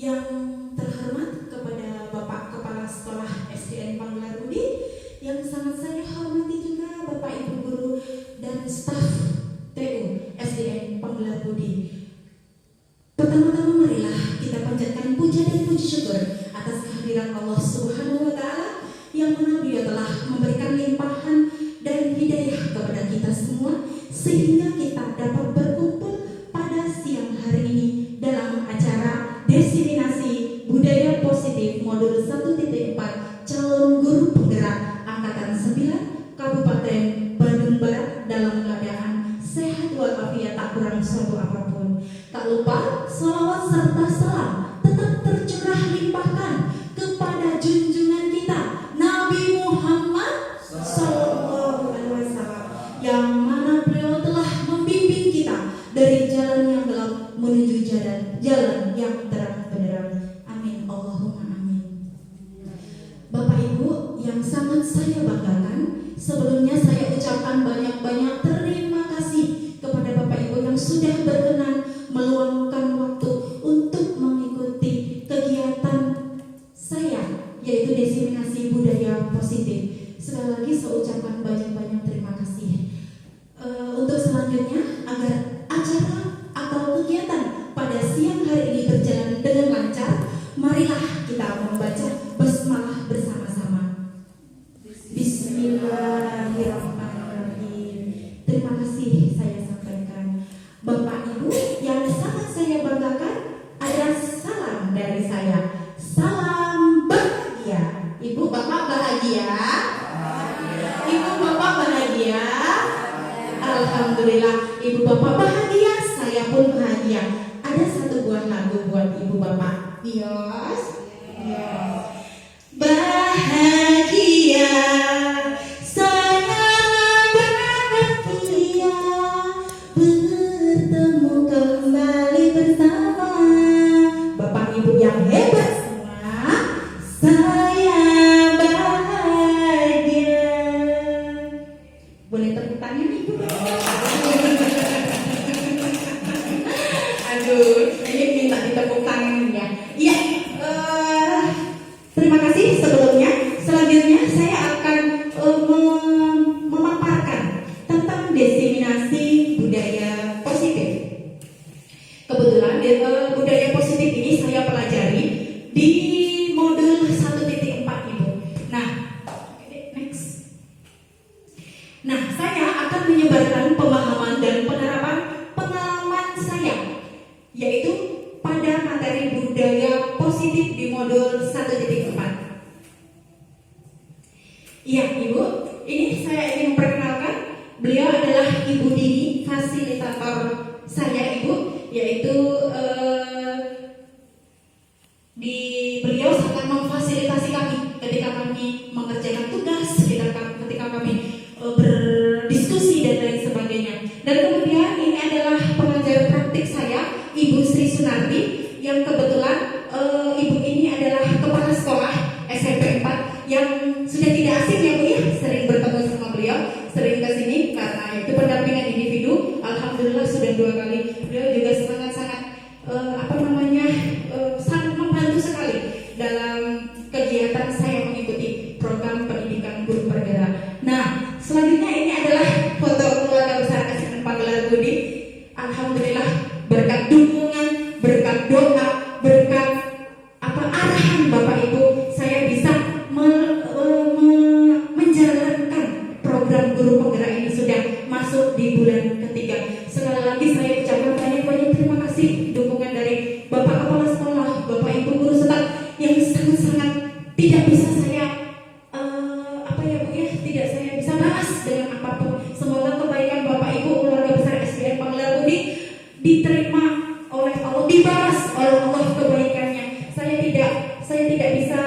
Yang terhormat kepada Bapak Kepala Sekolah SDN Panggelar Budi, yang sangat saya hormati juga Bapak Ibu Guru dan staf TU SDN Panggelar Budi. Pertama-tama marilah kita panjatkan puja dan puji syukur atas kehadiran Allah Subhanahu wa Ta'ala yang mana Beliau telah memberikan limpahan dan hidayah kepada kita semua sehingga kita dapat berkumpul pada siang hari ini dalam acara Diseminasi Budaya Positif Modul 1.4 Calon Guru Penggerak Angkatan 9 Kabupaten Bandung Barat dalam keadaan sehat walafiat tak kurang suatu apapun. Tak lupa salawat serta salam tetap tercurah limpahkan kepada junjungan kita Nabi Muhammad Sallallahu Alaihi Wasallam yang mana beliau telah membimbing kita dari jalan yang gelap menuju jalan yang terang benderang. Amin Allahumma amin. Bapak Ibu yang sangat saya banggakan, sebelumnya saya ucapkan banyak-banyak terima kasih kepada Bapak Ibu yang sudah berkenan meluangkan waktu untuk mengikuti kegiatan saya, yaitu Diseminasi Budaya Positif. Sekali lagi saya ucapkan banyak-banyak terima kasih. Untuk selanjutnya, agar acara atau kegiatan pada siang hari ini berjalan dengan lancar, marilah kita membaca basmalah bersama-sama. Bismillahirrahmanirrahim. Terima kasih saya sampaikan. Bapak Ibu yang sangat saya banggakan, ada salam dari saya. Salam bahagia. Ibu Bapak bahagia? Ibu Bapak bahagia? Alhamdulillah, Ibu Bapak bahagia, saya pun bahagia. Ada satu buah lagu buat Ibu Bapak. Yes. Bahagia, sangat bahagia bertemu kembali bersama Bapak Ibu yang hebat semua. Saya bahagia. Boleh tepuk tangan Ibu? Aduh, ini minta ditepuk tangan ya. Iya. Terima kasih sebelumnya. Selanjutnya saya akan memaparkan tentang diseminasi budaya positif. Kebetulan budaya positif ini saya pelajari di modul 1.4 Ibu. Nah, next. Nah, saya akan menyebarkan pemahaman dan penerapan pengalaman saya, yaitu pada materi budaya positif di modul 1.4. Iya Ibu, ini saya ingin memperkenalkan, beliau adalah Ibu Dini, fasilitator saya Ibu, yaitu beliau sangat memfasilitasi kami ketika kami mengerjakan tugas, ketika kami berdiskusi dan lain sebagainya. Dan kemudian ini adalah pengajar praktik saya, Ibu Sri Sunardi, yang kebetulan Ibu ini adalah kepala sekolah SMP 4 yang sudah tidak asing ya Bu ya, sering bertemu sama beliau, sering ke sini karena itu pendampingan individu. Alhamdulillah sudah 2 kali. Beliau juga sangat-sangat sangat membantu sekali dalam kegiatan saya mengikuti program pendidikan guru penggerak. Nah, selanjutnya ini adalah foto keluarga besar SDN Panggelar Budi. Alhamdulillah berkat dukungan, berkat doa, berkat arahan Bapak Ibu, saya bisa menjalankan program guru penggerak ini sudah masuk di bulan ketiga. Sekali lagi saya ucapkan banyak-banyak terima kasih dukungan dari Bapak Kepala Sekolah, Bapak Ibu guru staf yang sangat-sangat tidak bisa saya tidak saya bisa balas dengan apapun. Semoga kebaikan Bapak Ibu keluarga besar SDN Panggelar Budi diterima oleh Allah, dibalas oleh Allah kebaikannya. Saya tidak bisa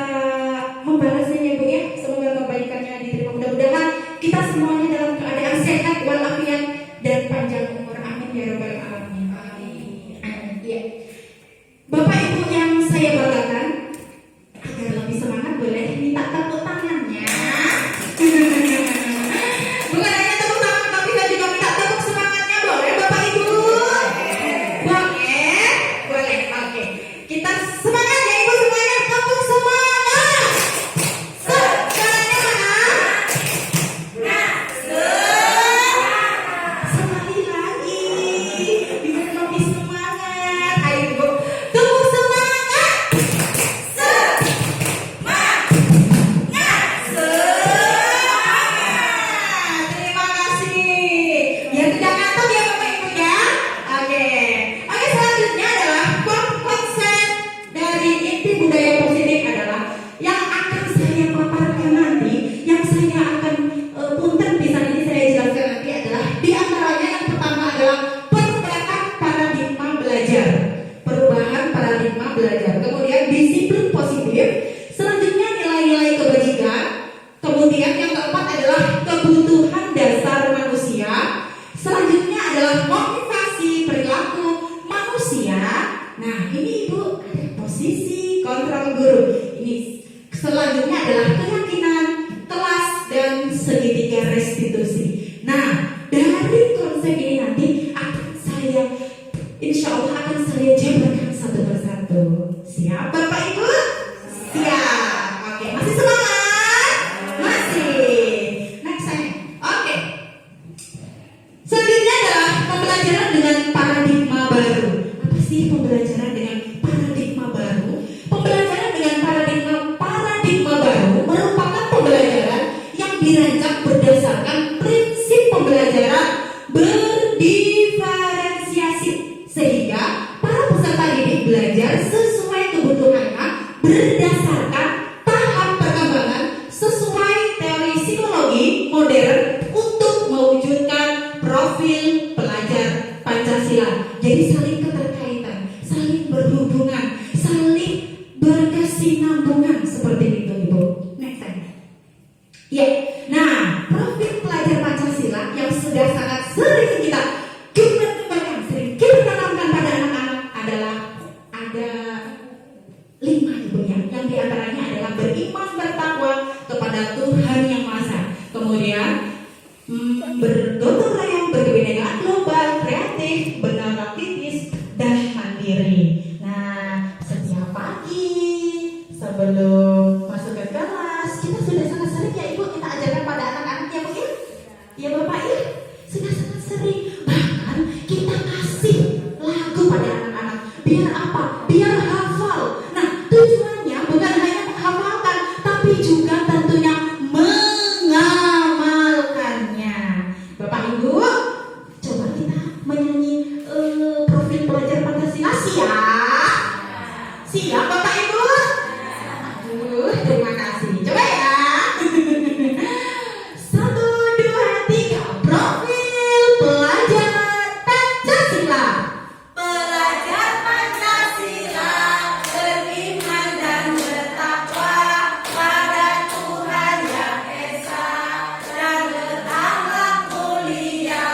membalasnya ya Bu ya. Semoga kebaikannya diterima. Mudah-mudahan kita semuanya dalam keadaan sehat walafiat dan panjang umur. Amin ya rabbal alamin. Amin. Ya. Bapak Ibu yang saya banggakan, agar lebih semangat boleh minta tepuk tangannya. Bukan hanya tepuk tangan, tapi saya juga minta tepuk semangatnya, boleh Bapak Ibu? Boleh? Boleh, oke. posisi kontrol guru. Ini selanjutnya adalah keyakinan, kelas, dan segitiga restitusi. Nah, dari konsep ini nanti insya Allah akan saya jabarkan satu persatu. Siap Bapak Ibu? Siap. Oke, masih semangat? Masih. Next slide. Oke. Selanjutnya adalah pembelajaran dengan paradigma baru. Apa sih pembelajaran dengan paradigma baru? Pembelajaran dengan paradigma baru merupakan pembelajaran yang dirancang berdasarkan prinsip pembelajaran berdiferensiasi, sehingga para peserta didik belajar sesuai kebutuhannya berdasarkan tahap perkembangan sesuai teori psikologi modern untuk mewujudkan profil pelajar Pancasila. Jadi saling keterkaitan, saling berhubungan, saling berkesinambungan seperti itu, Ibu. Next slide. Ya, nah profil pelajar Pancasila yang sudah sangat sering kita kembangkan, sering kita tanamkan pada anak-anak adalah ada 5 Ibu ya. Yang diantaranya adalah beriman, bertakwa kepada Tuhan Yang Maha Esa. Kemudian bergotong royong, berkebinekaan global, kreatif, bernama kritis, dan mandiri. Nah, setiap pagi sebelum masuk ke kelas kita sudah sangat sering ya Ibu kita ajarkan pada anak-anak ya Bu ya. Ya Bapak ya, sudah sangat sering. Bahkan kita kasih lagu pada anak-anak. Biar apa? Biar hafal. Nah, tujuannya bukan hanya menghafalkan, tapi juga tentunya mengamalkannya. Bapak Ibu, coba kita menyanyi profil pelajar Pancasila. Siap? Siap Bapak Ibu? Aduh, terima kasih. Coba ya. 1, 2, 3. Profil pelajar Pancasila. Pelajar Pancasila beriman dan bertakwa pada Tuhan Yang Esa dan berakhlak mulia,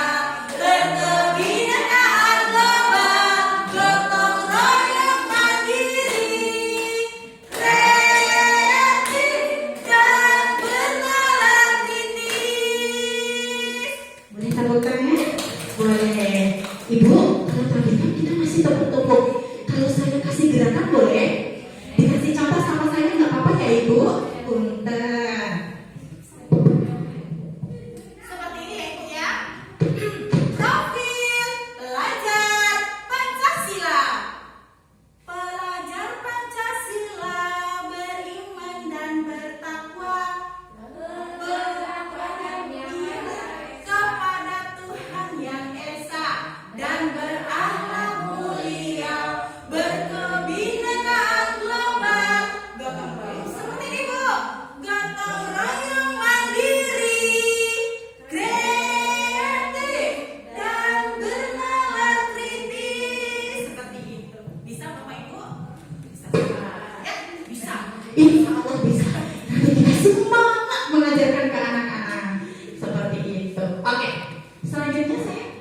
berkebinekaan global, gotong royong mandiri, kreatif dan bernalar kritis. Boleh tepuk tangan? Boleh. Ibu, kalau tadi kan kita masih tepuk-tepuk. Kalau saya kasih gerakan boleh? Dikasih contoh sama saya nggak apa-apa ya Ibu? Punten. Seperti ini ya Ibu ya. Profil pelajar Pancasila. Pelajar Pancasila beriman dan bertakwa kepada Tuhan Yang Esa dan berakhlak mulia, berkebinekaan global, gotong royong seperti ini Bu, gotong royong mandiri, kreatif dan bernalar kritis. Seperti itu. Bisa Bapak Ibu? Bisa ya? Bisa. Insya Allah bisa. Nanti kita semangat mengajarkan ke anak-anak seperti itu. Oke, selanjutnya saya.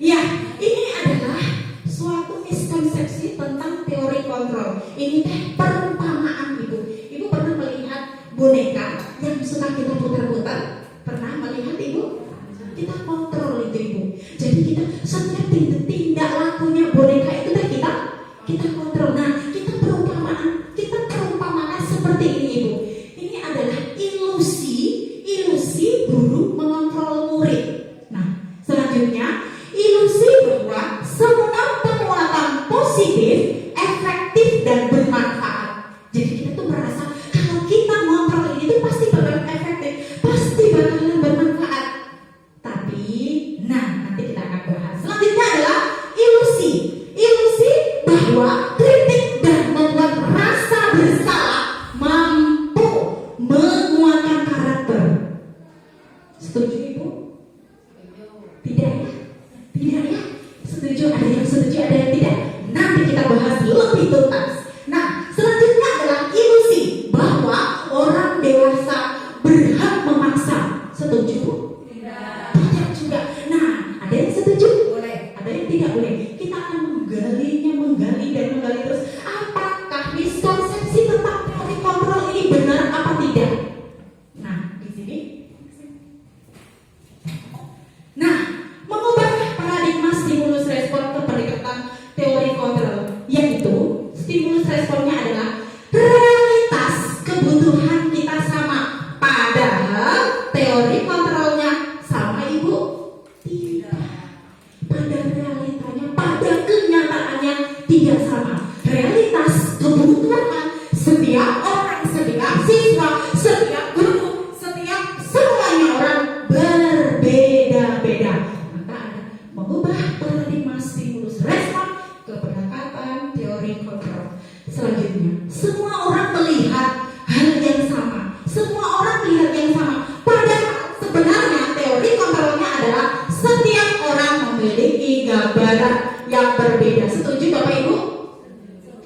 Ya, ini adalah suatu miskonsepsi tentang teori kontrol. Ini teh perumpamaan Ibu. Ibu pernah melihat boneka yang suka kita putar-putar? Pernah melihat Ibu? Kita kontrol itu Ibu. Jadi kita setiap tindak lakunya boneka itu teh kita kontrol. Nah, kita perumpamaan seperti ini Ibu. Ini adalah ilusi guru mengontrol murid. Nah, selanjutnya ilusi bahwa semua penguatan positif, efektif dan bermanfaat menggali dan menggali terus apakah miskonsepsi tentang teori kontrol ini benar apa tidak. Nah, di sini. Nah, mengubah paradigma stimulus respon ke pendekatan teori kontrol, yaitu stimulus responnya adalah realitas kebutuhan kita sama, padahal teori kontrolnya sama, Ibu? Tidak. Pada realitanya, pada kenyataannya tidak sama. Realitas kebutuhan setiap orang, setiap siswa, setiap guru, setiap semuanya orang berbeda-beda. Maka ada mengubah paradigma stimulus respon ke pendekatan teori kontrol. Selanjutnya, semua orang melihat hal yang sama. Semua orang melihat yang sama. Padahal sebenarnya teori kontrolnya adalah setiap orang memiliki gambaran yang berbeda. Setuju Bapak Ibu?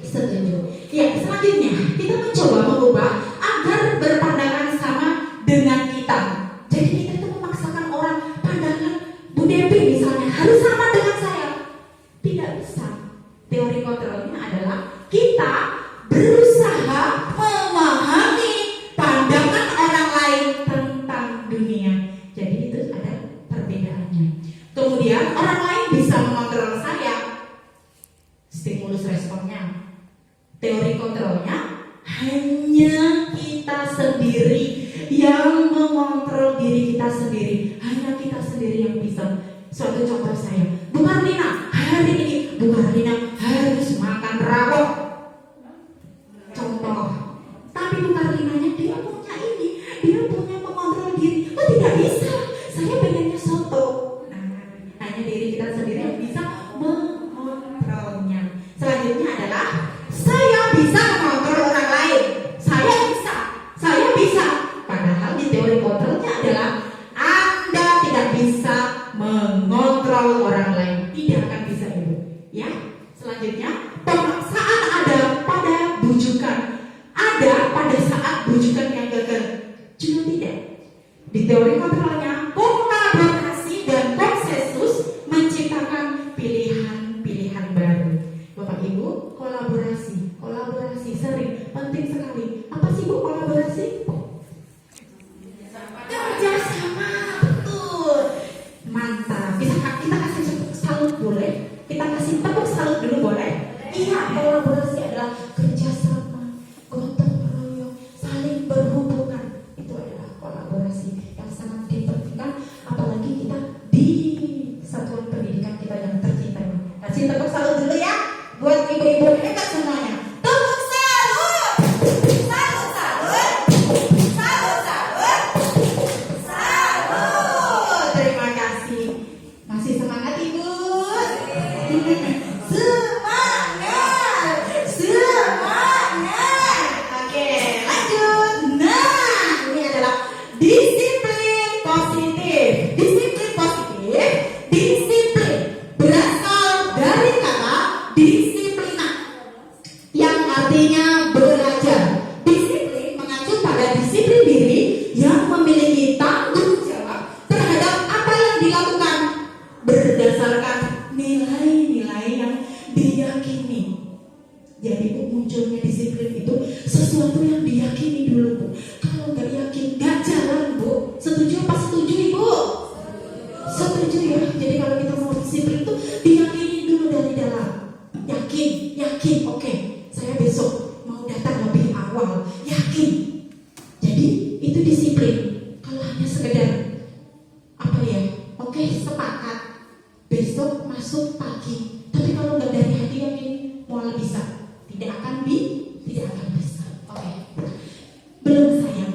Setuju. Ya, selanjutnya kita mencoba mengubah agar berpandangan sama dengan kita. Jadi kita itu memaksakan orang pandangan Bu Devi misalnya harus sama dengan saya. Tidak bisa. Teori kontrolnya adalah kita berusaha memahami pandangan orang lain tentang dunia. Jadi itu ada perbedaannya. Kemudian orang lain bisa mengontrol saya. Stimulus responnya. Teori kontrolnya hanya kita sendiri yang mengontrol diri kita sendiri. Hanya kita sendiri yang bisa. Suatu contoh saya, Bu Karlina, hari ini Bu Karlina harus makan rawon. Contoh. Tapi Bu Karlinanya dia punya ini, dia punya mengontrol diri. Oh tidak bisa, saya pengennya soto. Nah, hanya diri kita sendiri yang bisa mengontrolnya. Selanjutnya adalah saya bisa mengontrol orang lain. Saya bisa. Padahal di teori kontrolnya adalah Anda tidak bisa mengontrol orang lain. Tidak akan bisa, Ibu. Ya. Selanjutnya, pemaksaan ada pada bujukan. Ada pada saat bujukan yang gagal. Juga tidak. Di teori kontrolnya, kolaborasi dan konsensus menciptakan pilihan-pilihan baru. Bapak Ibu, kolaborasi sering, penting sekali. Apa sih Bu kolaborasi? Kerjasama, betul. Mantap. Kita kasih salut boleh? Kita kasih tepuk salut dulu boleh? Iya, kolaborasi adalah kerjasama, gotong royong, saling berhubungan. Itu adalah kolaborasi yang sangat diperlukan, apalagi kita di satuan pendidikan kita yang tercinta. Kasih tepuk salut dulu ya buat ibu-ibu hebat semuanya. Tepuk salut! Salut, salut! Salut, salut! Salut! Terima kasih. Masih semangat Ibu? Semangat! Semangat! Oke, lanjut. Nah, ini adalah disiplin positif. Disiplin positif, disiplin berasal dari kata disiplina yang artinya belajar. Disiplin mengacu pada disiplin diri yang memiliki tanggung jawab terhadap apa yang dilakukan berdasarkan nilai-nilai yang diyakini. Jadi Bu, munculnya disiplin itu sesuatu yang diyakini dulu Bu. Kalau nggak yakin nggak jalan Bu. Setuju apa setuju Ibu? Setuju ya. Jadi kalau kita mau disiplin itu diyakini dulu dari dalam. Yakin. Oke, saya besok mau datang lebih awal. Yakin. Jadi itu disiplin. Kalau hanya sekedar apa ya? Oke, sepakat. Besok masuk pagi. Tapi kalau nggak dari hati yakin, mau bisa. Tidak akan bisa. Oke. Belum sayang.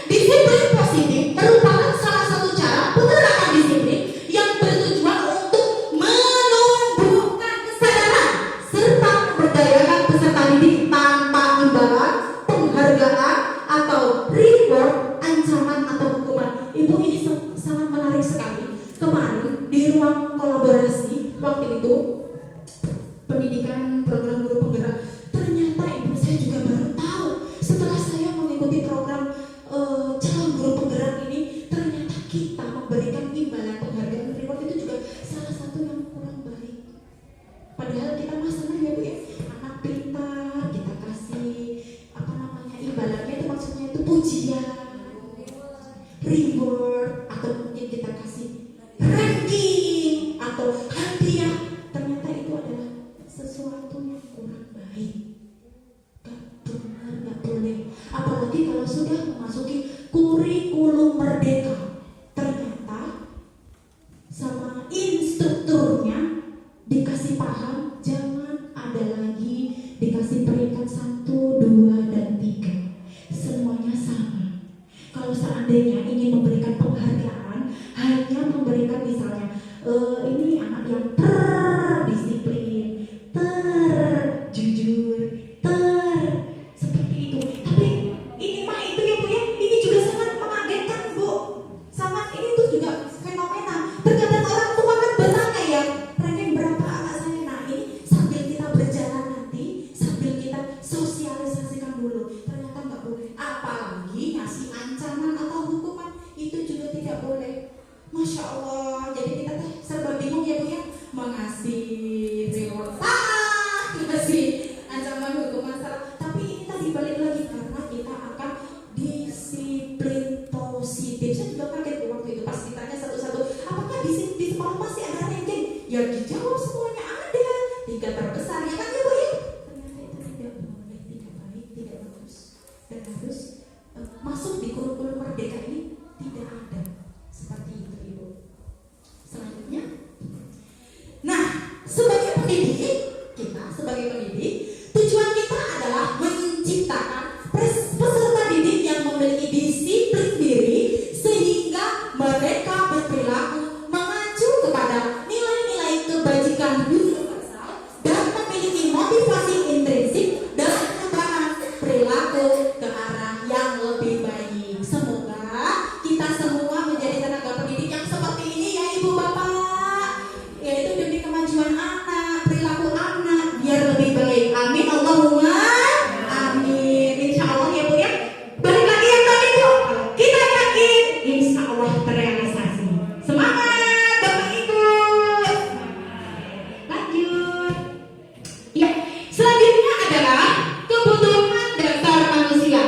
Disiplin positif merupakan salah satu cara penerapan disiplin yang bertujuan untuk menumbuhkan kesadaran serta memberdayakan peserta didik tanpa imbalan, penghargaan atau reward, ancaman atau hukuman. Ibu, ini sangat menarik sekali. Kemarin di ruang kolaborasi waktu itu pendidikan program guru penggerak, ternyata Ibu saya juga baru tahu setelah saya mengikuti program calon guru penggerak ini, ternyata kita memberikan imbalan, penghargaan, reward itu juga salah satu yang kurang baik. Padahal Bu ya, anak pintar kita kasih apa namanya, ibaratnya itu maksudnya itu pujian, reward, atau mungkin kita kasih ranking atau hadiah. Ternyata itu adalah sesuatu yang kurang baik. Gak benar, gak boleh. Apalagi kalau sudah memasuki kurikulum merdeka, ternyata sama instrukturnya dikasih paham, jangan ada lagi dikasih peringkat 1, 2, dan 3. Semuanya sama. Kalau seandainya ingin memberikan penghargaan, hanya memberikan misalnya ini anak yang terdisiplin, terjujur, seperti itu. Tapi ini mah itu ya Bu ya, ini juga sangat mengagetkan Bu. Sangat, ini tuh juga fenomena. Terkadang orang tua kan bertanya ya, ranking berapa anak saya? Nah ini sambil kita berjalan nanti, sambil kita sosialisasikan dulu. Ternyata nggak boleh. Apalagi ngasih ancaman atau hukuman, itu juga tidak boleh. Masya Allah, jadi kita serba bingung ya Bu ya, mengasih reward salah, ngasih ancaman hukuman salah. Tapi ini tadi balik lagi karena kita akan disiplin positif. Saya juga kaget waktu itu pas ditanya satu-satu, apakah di sekolah masih ada ranking? Ya dijawab semuanya ada, 3 terbesar ya kan ya Bu ya. Ternyata itu tidak boleh, tidak baik, tidak bagus, dan harus masuk di kurikulum merdeka ini tidak ada seperti itu Ibu. Selanjutnya, nah sebagai pendidik, kita sebagai pendidik, tujuan kita adalah menciptakan peserta didik yang memiliki disiplin diri sehingga mereka berperilaku mengacu kepada nilai-nilai kebajikan universal dan memiliki motivasi intrinsik dan perubahan perilaku ke arah yang lebih baik. Semoga kita semua menjadi tenaga pendidik yang seperti ini ya Ibu Bapak, yaitu demi kemajuan anak, perilaku anak biar lebih baik. Amin Allahumma amin. Insya Allah ya Bu ya. Balik lagi yang tadi Bu, kalau kita yakin insya Allah terrealisasi. Semangat Bapak Ibu. Lanjut. Ya, selanjutnya adalah kebutuhan dasar manusia.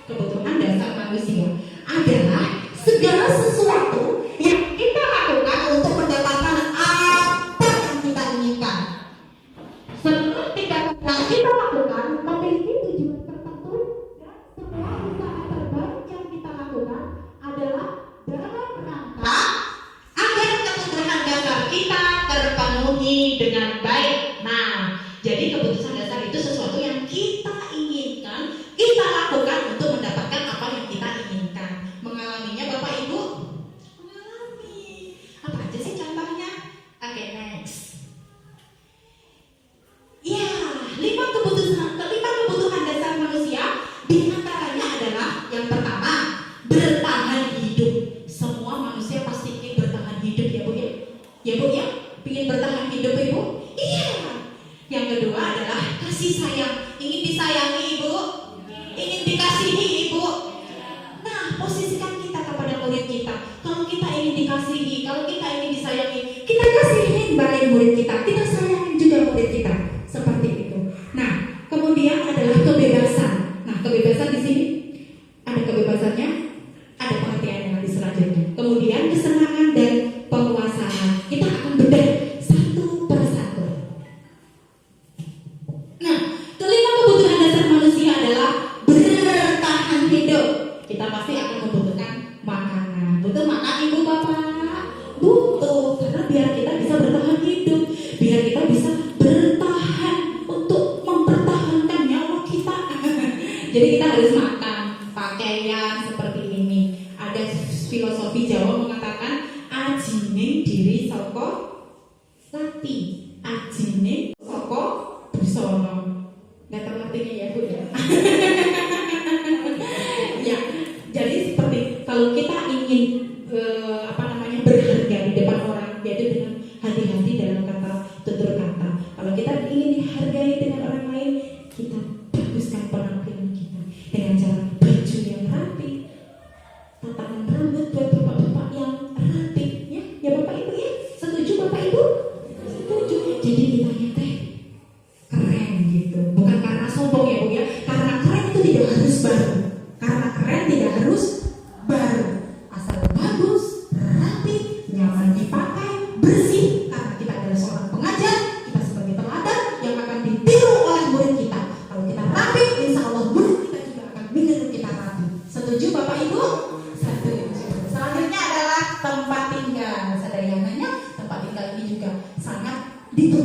Kebutuhan dasar manusia adalah segala sesuatu yang kita lakukan untuk mendapatkan apa yang kita inginkan. Seluruh tindakan yang kita lakukan memiliki tujuan tertentu, dan semua usaha terbaik yang kita lakukan adalah dalam rangka agar kebutuhan dasar kita terpenuhi dengan baik. Nah, jadi kebutuhan dasar itu sesuatu yang kita inginkan, kita lakukan untuk mendapatkan apa yang kita inginkan. Mengalaminya Bapak Ibu? Mengalami. Apa aja sih contohnya? Oke, next. Ya, 5 kebutuhan dasar manusia, di antaranya adalah yang pertama, bertahan hidup. Semua manusia pasti ingin bertahan hidup ya Bu ya? Ya Bu ya? Ingin bertahan hidup Ibu? Iya. Yang kedua adalah kasih sayang. Ingin disayangi Ibu? Ingin dikasihi Ibu? Nah, posisikan kita kepada murid kita. Kalau kita ingin dikasihi, kalau kita ingin disayangi, kita kasihin balik murid kita, kita sayangin juga murid kita. Seperti itu. Nah, kemudian adalah kebebasan. Nah, kebebasan di sini ada kebebasannya, ada pengertiannya nanti selanjutnya. Kemudian kesenangan dan penguasaan. Kita akan bedah satu persatu. Nah, kelima kebutuhan dasar manusia adalah bertahan hidup. Kita pasti akan membutuhkan makanan. Butuh makan Ibu Bapak? Butuh, karena biar kita bisa bertahan hidup, biar kita bisa bertahan untuk mempertahankan nyawa kita. Jadi kita harus makan, pakaian seperti ini. Ada filosofi Jawa mengatakan ajining diri saka lati, ajining saka busana. Nggak tahu artinya ya Bu ya. Ya, jadi seperti kalau kita ingin berharga di depan orang, yaitu dengan hati-hati dalam kata tutur kata. Kalau kita ingin dihargai dengan orang lain, kita baguskan penampilan kita dengan cara baju yang rapi, tatanan rambut buat bapak-bapak yang rapi, ya Bapak Ibu ya. Setuju Bapak Ibu? Setuju. Jadi kita teh keren.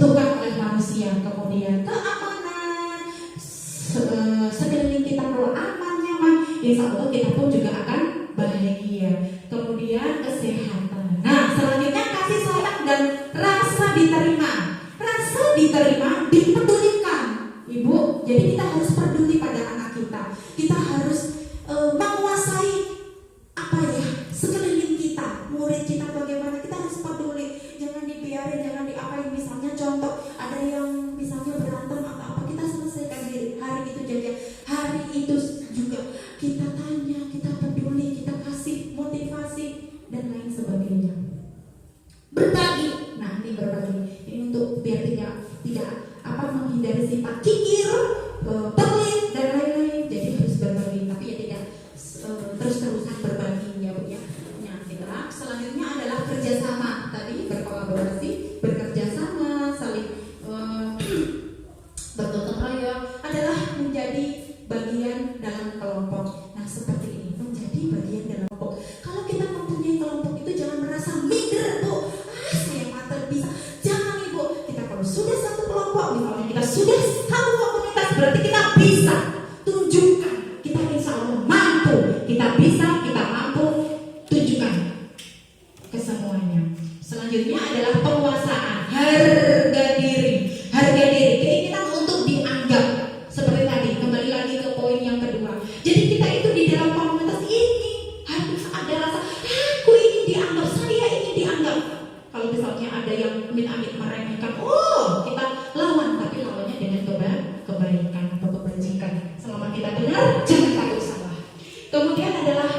dibutuhkan oleh manusia. Kemudian keamanan, sekeliling kita kalau aman, nyaman, insya Allah kita pun juga akan bahagia. Kemudian kesehatan. Nah, selanjutnya kasih sayang dan rasa diterima. Rasa diterima, dipedulikan. Ibu, jadi kita harus peduli pada anak kita. Kita harus menguasai apa ya, sekeliling kita, murid kita bagaimana, kita harus peduli. Jangan dibiarin, jangan diapain. Misalnya contoh, ada yang misalnya berantem atau apa, kita selesaikan di hari itu jadi hari itu juga kita tanya, kita peduli, kita kasih motivasi dan lain sebagainya. Berbagi, nah ini berbagi. Ini untuk biar tidak menghindari sifat kikir, pelit dan lain-lain. Jadi harus berbagi, tapi ya tidak terus-terusan berbagi ya Bu ya. Nah, kita selanjutnya adalah kerjasama. Tadi berkolaborasi, bekerja sama, saling bergotong royong adalah menjadi bagian dalam kelompok. Nah, seperti ini menjadi bagian dalam kelompok. Kalau kita mempunyai kelompok itu jangan merasa minder Bu. Saya mater bisa. Jangan Ibu. Kita kalau sudah satu kelompok, misalnya kita sudah satu komunitas, berarti kita bisa tunjukkan. Kita insya Allah mampu. Kita bisa, kita mampu tunjukkan ke semuanya. Selanjutnya adalah penguasaan, harga diri. Harga diri, keinginan untuk dianggap. Seperti tadi, kembali lagi ke poin yang kedua. Jadi kita itu di dalam komunitas ini harus ada rasa, aku ingin dianggap, saya ingin dianggap. Kalau misalnya ada yang amit-amit meremehkan, kita lawan, tapi lawannya dengan kebaikan atau kebajikan. Selama kita benar, jangan takut salah. Kemudian adalah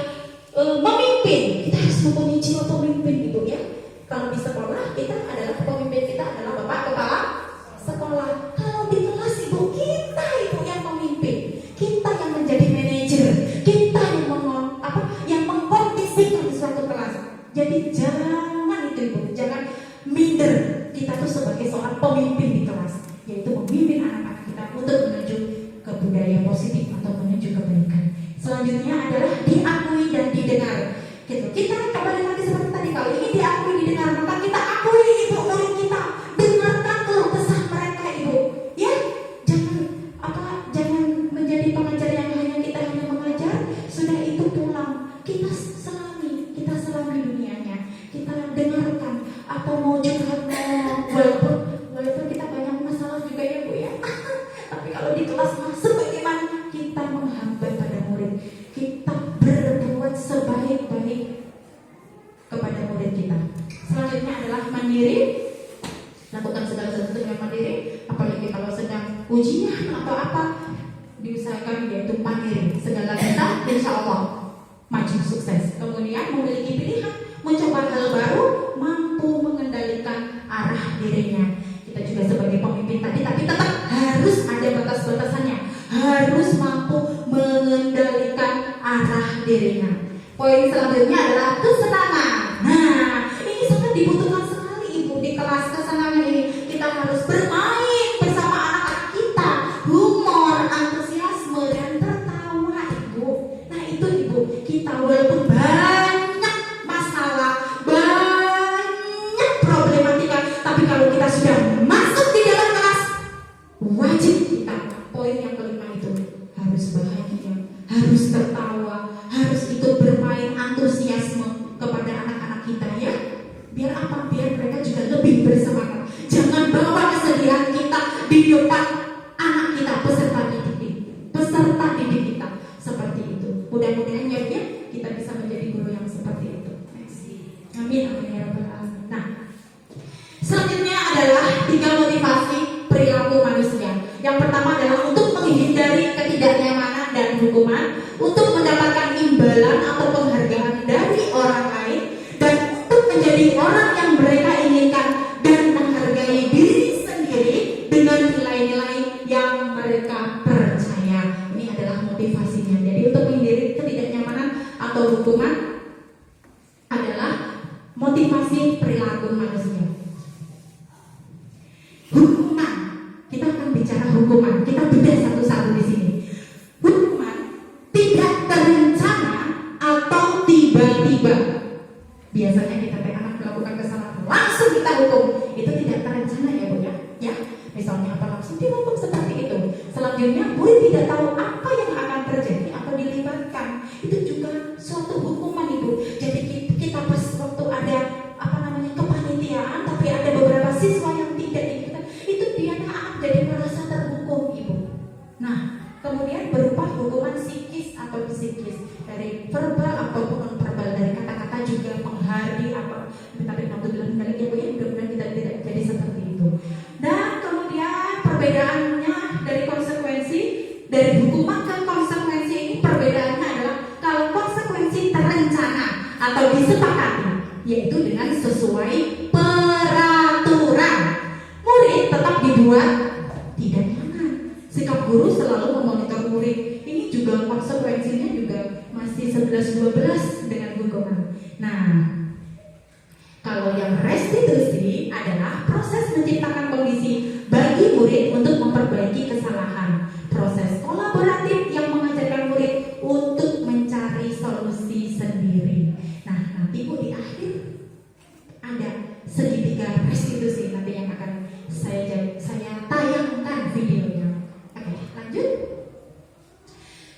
memimpin. Kita harus mempunyai jiwa pemimpin gitu ya. Kalau di sekolah kita adalah pemimpin, kita adalah bapak kepala sekolah. Kalau di kelas Ibu, kita Ibu yang memimpin, kita yang menjadi manajer, kita yang mengkondisikan suatu kelas. Jadi jangan itu Ibu, jangan minder. Kita tuh sebagai seorang pemimpin di kelas, yaitu memimpin anak-anak kita untuk menuju ke budaya positif atau menuju kebaikan. Selanjutnya adalah diakui dan didengar. Gitu. Kita kembali lagi seperti tadi, kalau ingin diakui, didengar, maka kita akui Ibu murid kita, dengarkan keluh kesah mereka Ibu. Ya, jangan menjadi pengajar yang kita hanya mengajar, sudah itu pulang. Kita selami dunianya. Kita dengarkan apa mau curhat, walaupun kita banyak masalah juga ya Bu ya. Tapi kalau di kelas masuk bagaimana kita menghambat pada murid, kita berbuat sebaik-baik kepada murid kita. Selanjutnya adalah mandiri, lakukan segala sesuatu dengan mandiri, apalagi kalau sedang ujian atau apa, diusahakan yaitu mandiri. Segala kita insya Allah maju sukses. Kemudian memiliki pilihan, mencoba hal baru, mampu mengendalikan arah dirinya. Kita juga sebagai pemimpin tadi, tapi tetap harus ada batas-batasannya, harus mampu mengendalikan arah dirinya. Poin selanjutnya adalah kesenangan. Nah, ini sangat dibutuhkan sekali Ibu di kelas. Kesenangan ini kita harus bermain bersama anak-anak kita, humor, antusiasme dan tertawa Ibu. Nah itu Ibu, kita walaupun banyak masalah, banyak problematika, tapi kalau kita sudah masuk di dalam kelas, wajib kita, poin yang kelima itu, harus bahagia, harus tertawa, harus ikut bermain, antusiasme kepada anak-anak kita ya. Biar apa? Biar mereka juga lebih bersemangat. Jangan bawa kesedihan kita di depan anak kita, peserta didik kita. Seperti itu. Mudah-mudahan ya kita bisa menjadi guru yang seperti itu. Amin, amin ya rabbal alamin. Nah, selanjutnya adalah 3 motivasi perilaku manusia. Yang pertama adalah untuk menghindari ketidaknyamanan dan hukuman, untuk mendapatkan imbalan atau penghargaan dari orang lain, dan untuk menjadi orang yang mereka inginkan dan menghargai diri sendiri dengan nilai-nilai yang mereka percaya. Ini adalah motivasinya. Jadi untuk menghindari ketidaknyamanan atau hukuman adalah motivasi perilaku manusia. Hukuman, kita akan bicara hukuman. Kita bedah satu-satu di sini. Hukuman tidak terencana atau tiba-tiba. Biasanya kita anak melakukan kesalahan langsung kita hukum. Itu tidak terencana ya Bu ya. misalnya apa langsung dihukum seperti itu. Selanjutnya murid tidak tahu apa yang akan terjadi atau dilibatkan, itu juga suatu hukuman Ibu. Jadi kita pas waktu ada kepanitiaan, tapi ada beberapa siswa yang tidak diikutkan, itu dia jadi merasa terhukum Ibu. Nah, kemudian berupa hukuman psikis atau psikis dari verbal ataupun non verbal, dari kata-kata juga menghari apa, tapi alhamdulillah ya Bu ya, mudah-mudahan kita tidak jadi seperti itu. Dan kemudian perbedaannya dari konsekuensi, dari hukuman ke konsekuensi ini, perbedaannya adalah kalau konsekuensi terencana atau disepakati, yaitu dengan sesuai peraturan, murid tetap dibuat tidak nyaman. Sikap guru selalu memonitor murid. Ini juga konsekuensinya juga masih 11-12 dengan hukuman. Nah, kalau yang restitusi adalah proses menciptakan kondisi bagi murid untuk memperbaiki kesalahan. Proses kolaboratif yang mengajarkan murid untuk mencari solusi sendiri. Nah, nanti Bu di akhir ada segitiga restitusi nanti yang akan saya tayangkan videonya. Oke, lanjut.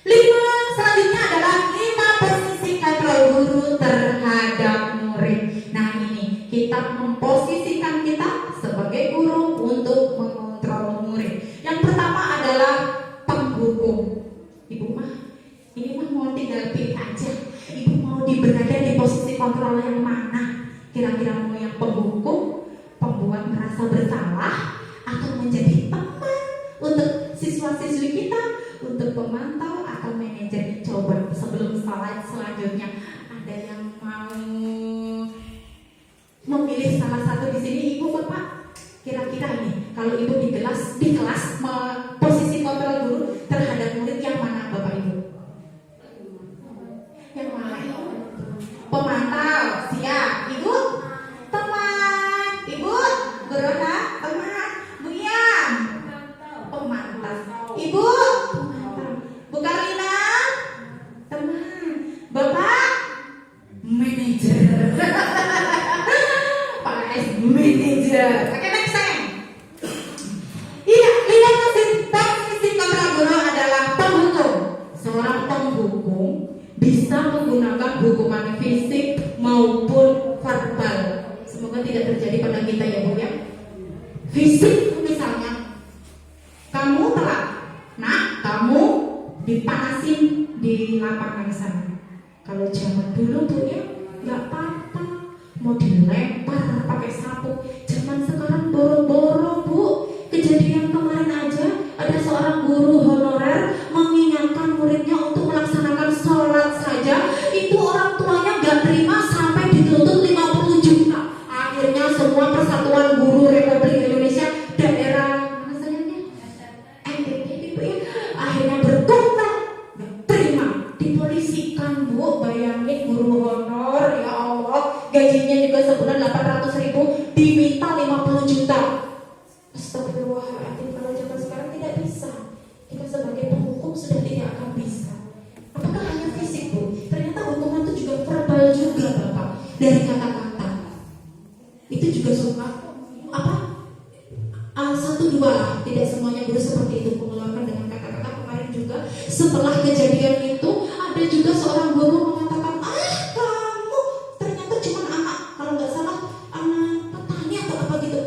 5 selanjutnya adalah 5 posisi kontrol guru terhadap murid. Nah, ini kita memposisikan kita sebagai guru untuk mengontrol murid. Yang pertama adalah penghukum. Ibu mah, ini mah mau tinggal pilih aja. Ibu mau berada di posisi kontrol yang mana? Kira-kira mau yang penghukum, pembuat merasa bersalah, atau menjadi teman untuk siswa-siswi kita, untuk pemantau atau manajer? Coba sebelum slide selanjutnya, ada yang mau memilih salah satu di sini, Ibu Bapak? Kira-kira ini, kalau Ibu di kelas posisi kontrol guru terhadap murid yang mana Bapak Ibu? Yang mana? Pemantau, siap. Ibu? Teman. Ibu? Berona? Teman. Bu Iam? Pemantau. Ibu? Pemantau. Bu Karina? Teman. Bapak? Manajer. Pak S manajer. Oke, next time. Iya, 5 posisi kontrol guru adalah penghukum. Seorang penghukum bisa menggunakan hukuman fisik maupun verbal. Semoga tidak terjadi pada kita ya Bu ya. Fisik misalnya, kamu telat, nah kamu dipanasin di lapangan sana. Kalau zaman dulu Bu ya, nggak apa-apa, mau dilempar pakai sapu. Zaman sekarang boro-boro Bu. Kejadian kemarin aja ada seorang guru honorer mengingatkan muridnya untuk melaksanakan sholat saja, itu orang tuanya nggak terima sampai dituntut 50 juta. Akhirnya semua Persatuan Guru Republik Indonesia daerah mana sayangnya? NTT itu ya, akhirnya berkumpul, nggak terima, dipolisikan Bu. Bayangin guru honor, ya Allah, gajinya juga sebulan 800.000, diminta 50 juta. Astagfirullahaladzim, kalau zaman sekarang tidak bisa. Kita sebagai penghukum sudah tidak akan bisa. Apakah hanya fisik Bu? Ternyata hukuman itu juga verbal juga Bapak. Dari kata-kata itu juga suka satu dua lah. Tidak semuanya guru seperti itu mengeluarkan dengan kata-kata. Kemarin juga setelah kejadian itu ada juga seorang guru mengatakan, kamu ternyata cuma anak, kalau nggak salah anak petani atau apa gitu.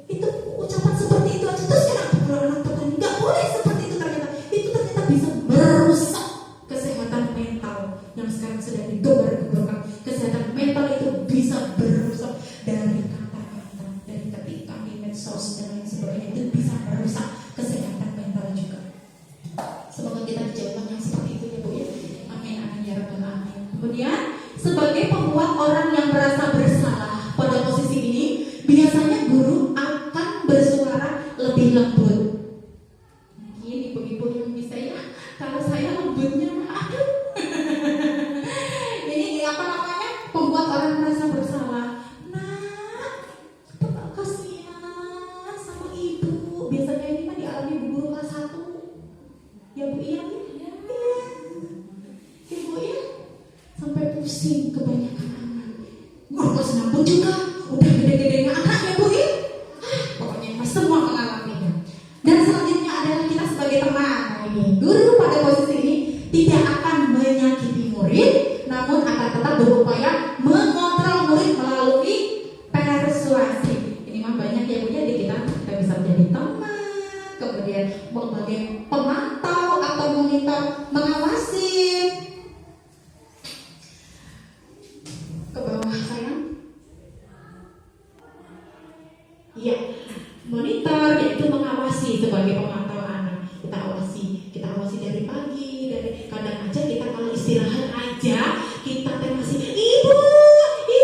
Itu ucapan seperti itu aja. Terus kenapa kalau anak petani nggak boleh seperti itu? Ternyata itu bisa merusak kesehatan mental yang sekarang sedang digembar-gemborkan. Kesehatan mental itu bisa berusak dari kata-kata, dari ketika di medsos dan lain sebagainya, itu bisa merusak kesehatan mental juga. Semoga kita dijauhkan yang seperti itu ya Bu ya. Amin amin ya rabbal alamin. Kemudian sebagai pembuat orang yang merasa bersalah pada posisi ini, biasanya guru akan bersuara lebih lembut. Ini ibu-ibu yang bisa ya. Kalau saya lembutnya, aduh. Ini apa namanya? Pembuat orang merasa bersalah. Nah, kasihan sama ibu. Biasanya ini kan dialami bu guru kelas 1. Ya Bu iya. Ibu ya, sampai pusing kebanyakan anak. Guru kelas 6 pun juga udah gede-gedenya anak ya Bu ya. Pokoknya semua mengalaminya. sebagai teman. Nah, ini guru pada posisi ini tidak akan menyakiti murid, namun akan tetap berupaya mengontrol murid melalui persuasi. Ini mah banyak ya Bu ya di kita bisa menjadi teman, kemudian sebagai pemantau atau monitor, mengawasi. Ke bawah sayang. Iya, monitor yaitu mengawasi sebagai pemantau anak. Kita awasi dari pagi, dari kadang aja kita kalau istirahat aja kita masih ibu ini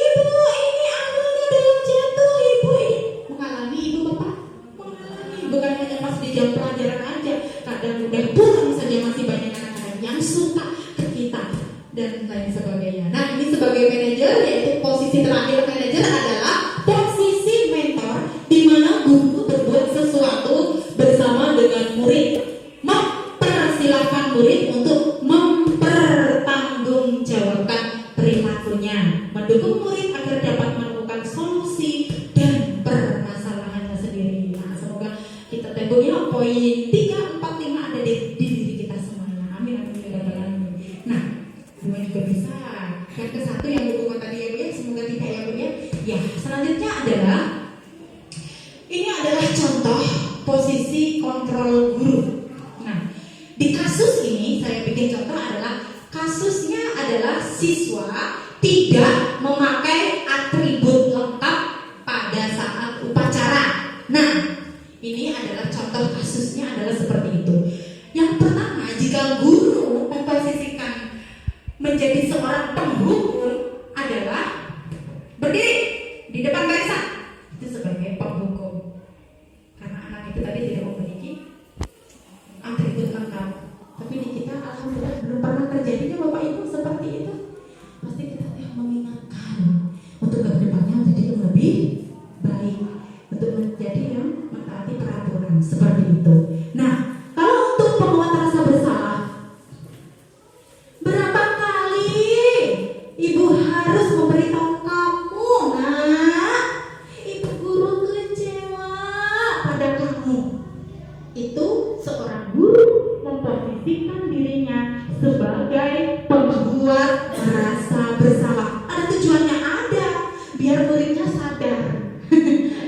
anaknya dalam jatuh ibu ini mengalami ibu bapak mengalami bukan hanya pas di jam pelajaran aja, kadang udah pulang saja masih banyak anak-anak yang suka ke kita dan lain sebagainya. Nah ini sebagai manajer yaitu posisi terakhir manajer adalah posisi mentor di mana guru berbuat sesuatu bersama dengan murid, mempersilahkan murid untuk mempertanggungjawabkan perilakunya, mendukung murid agar dapat menemukan solusi dan permasalahannya sendiri. Nah, semoga kita temboknya poin 3, 4, 5 ada di diri kita semuanya. Amin, amin, ya rabbal alamin. Nah, semua juga bisa. Yang ke satu yang hukuman tadi ya Bu ya, semoga tidak ya Bu ya. Ya, selanjutnya adalah ini adalah contoh posisi kontrol guru. Nah, di kasus ini saya bikin contoh adalah kasusnya adalah siswa tidak memakai atribut lengkap pada saat upacara. Nah, ini adalah contoh kasusnya adalah seperti itu. Yang pertama, jika guru memposisikan menjadi seorang penghukum adalah berdiri di depan barisan, itu sebagai penghukum. Karena anak itu tadi tidak memiliki atribut lengkap. Tapi di kita alhamdulillah belum pernah terjadinya Bapak Ibu seperti itu. Pasti kita mengingatkan untuk kedepannya menjadi yang lebih baik, untuk menjadi yang mentaati peraturan seperti itu. Nah, kalau untuk penguat rasa bersalah, berapa kali Ibu harus memberitahu kamu, nak, Ibu guru kecewa pada kamu. Itu seorang guru memposisikan dirinya sebagai pembuat rasa bersalah. Ada tujuannya, ada biar muridnya sadar.